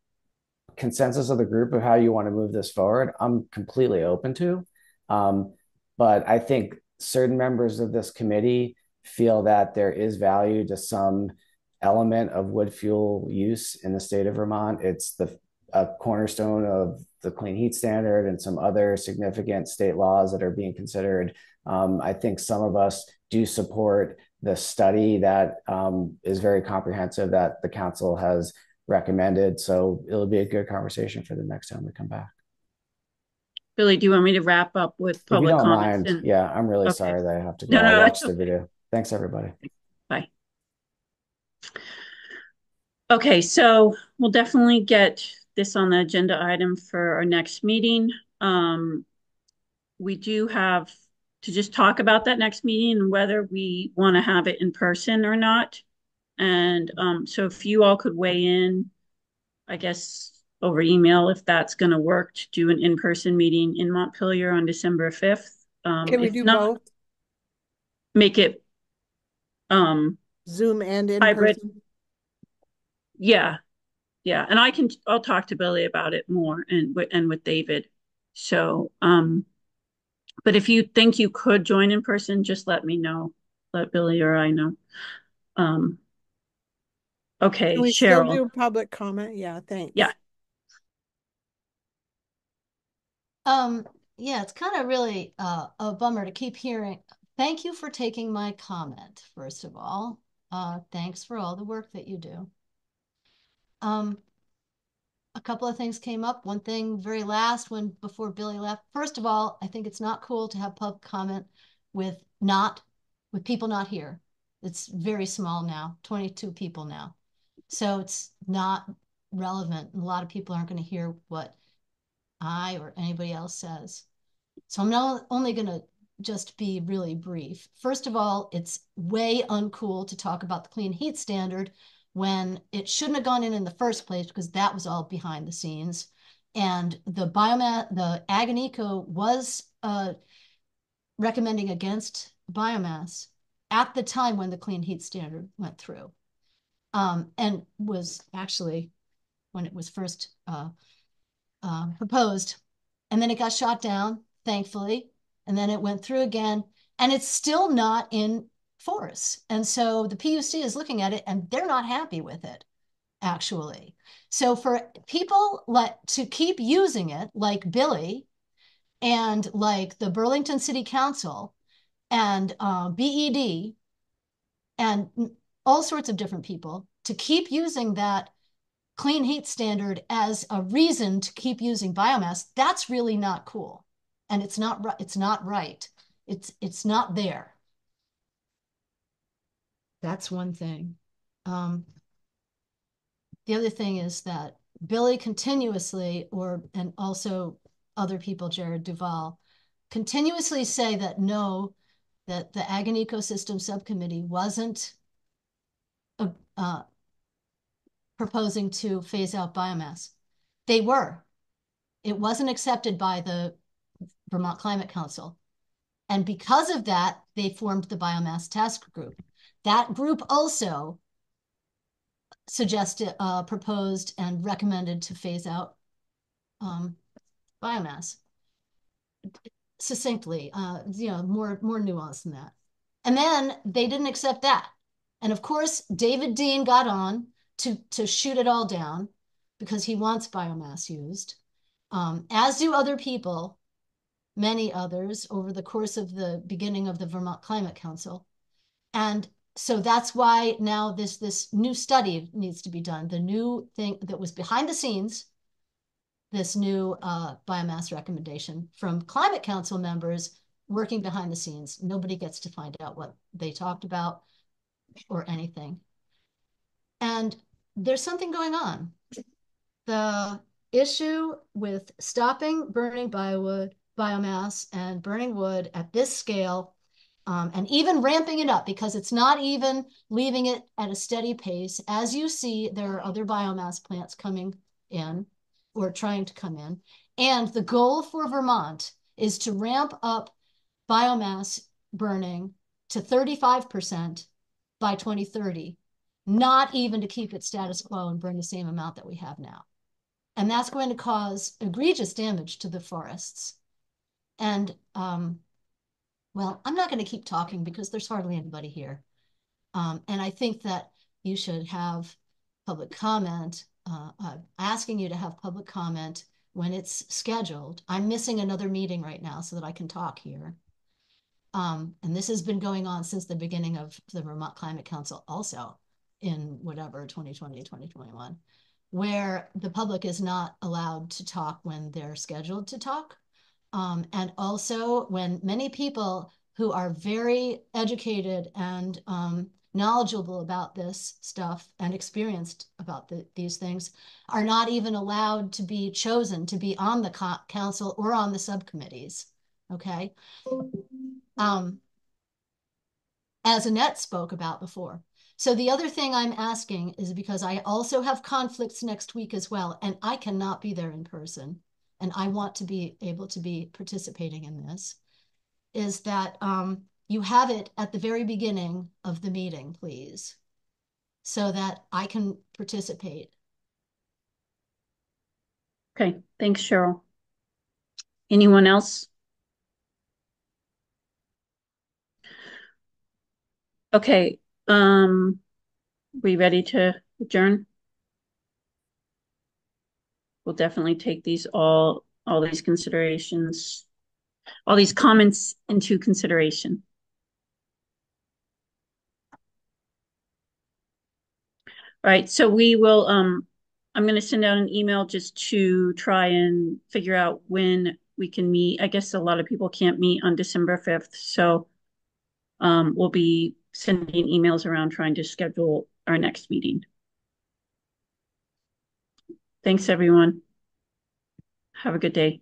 consensus of the group of how you want to move this forward, I'm completely open to. But I think certain members of this committee feel that there is value to some element of wood fuel use in the state of Vermont. It's a cornerstone of the clean heat standard and some other significant state laws that are being considered. I think some of us do support the study that is very comprehensive that the council has recommended. So it'll be a good conversation for the next time we come back. Billy, do you want me to wrap up with If you public don't comments? mind, yeah, I'm really sorry that I have to go. No, I'll watch it's the video. Thanks, everybody. Bye. Okay, so we'll definitely get this on the agenda item for our next meeting. We do have to just talk about that next meeting and whether we want to have it in person or not. And so if you all could weigh in, I guess, over email, if that's going to work to do an in-person meeting in Montpelier on December 5th. Can we do not, both? Make it Zoom and in hybrid. person? Yeah. And I'll talk to Billy about it more and with David. So, but if you think you could join in person, just let me know. Let Billy or I know. Okay, Can we Cheryl. still do public comment? Yeah, thanks. Yeah. Yeah, it's kind of really a bummer to keep hearing. Thank you for taking my comment, first of all. Thanks for all the work that you do. A couple of things came up. One thing very last before Billy left. First of all, I think it's not cool to have public comment with people not here. It's very small now, 22 people now. So it's not relevant. A lot of people aren't going to hear what I or anybody else says. So I'm not only going to just be really brief. First of all, it's way uncool to talk about the clean heat standard when it shouldn't have gone in the first place, because that was all behind the scenes. And the Ag and Eco was recommending against biomass at the time when the clean heat standard went through, and was actually when it was first proposed. And then it got shot down, thankfully. And then it went through again, and it's still not in force. And so the PUC is looking at it and they're not happy with it, actually. So for people to keep using it, like Billy and like the Burlington City Council and BED and all sorts of different people, to keep using that clean heat standard as a reason to keep using biomass, that's really not cool. And it's not right. It's not right. It's not there. That's one thing. The other thing is that Billy continuously, and also other people, Jared Duval, continuously say that no, that the Ag and Ecosystem Subcommittee wasn't proposing to phase out biomass. They were. It wasn't accepted by the Vermont Climate Council. And because of that, they formed the Biomass Task Group. That group also suggested, proposed, and recommended to phase out biomass. Succinctly, more nuance than that. And then they didn't accept that. And of course, David Dean got on to shoot it all down because he wants biomass used, as do other people, many others, over the course of the beginning of the Vermont Climate Council. And so that's why now this new study needs to be done. The new thing that was behind the scenes, this new biomass recommendation from Climate Council members working behind the scenes. Nobody gets to find out what they talked about or anything. And there's something going on. The issue with stopping burning biomass and burning wood at this scale, and even ramping it up, because it's not even leaving it at a steady pace. As you see, there are other biomass plants coming in or trying to come in. And the goal for Vermont is to ramp up biomass burning to 35% by 2030. not even to keep it status quo and burn the same amount that we have now. And that's going to cause egregious damage to the forests. And, well, I'm not going to keep talking because there's hardly anybody here. And I think that you should have public comment, asking you to have public comment when it's scheduled. I'm missing another meeting right now so that I can talk here. And this has been going on since the beginning of the Vermont Climate Council also in whatever, 2020, 2021, where the public is not allowed to talk when they're scheduled to talk. And also when many people who are very educated and knowledgeable about this stuff and experienced about these things are not even allowed to be chosen to be on the council or on the subcommittees. Okay. As Annette spoke about before. So the other thing I'm asking is because I also have conflicts next week as well, and I cannot be there in person, and I want to be able to be participating in this, is that you have it at the very beginning of the meeting, please, so that I can participate. Okay, thanks, Cheryl. Anyone else? Okay, we ready to adjourn? We'll definitely take these all these considerations, all these comments into consideration. All right, so we will, I'm going to send out an email just to try and figure out when we can meet. I guess a lot of people can't meet on December 5th, so we'll be sending emails around trying to schedule our next meeting. Thanks, everyone. Have a good day.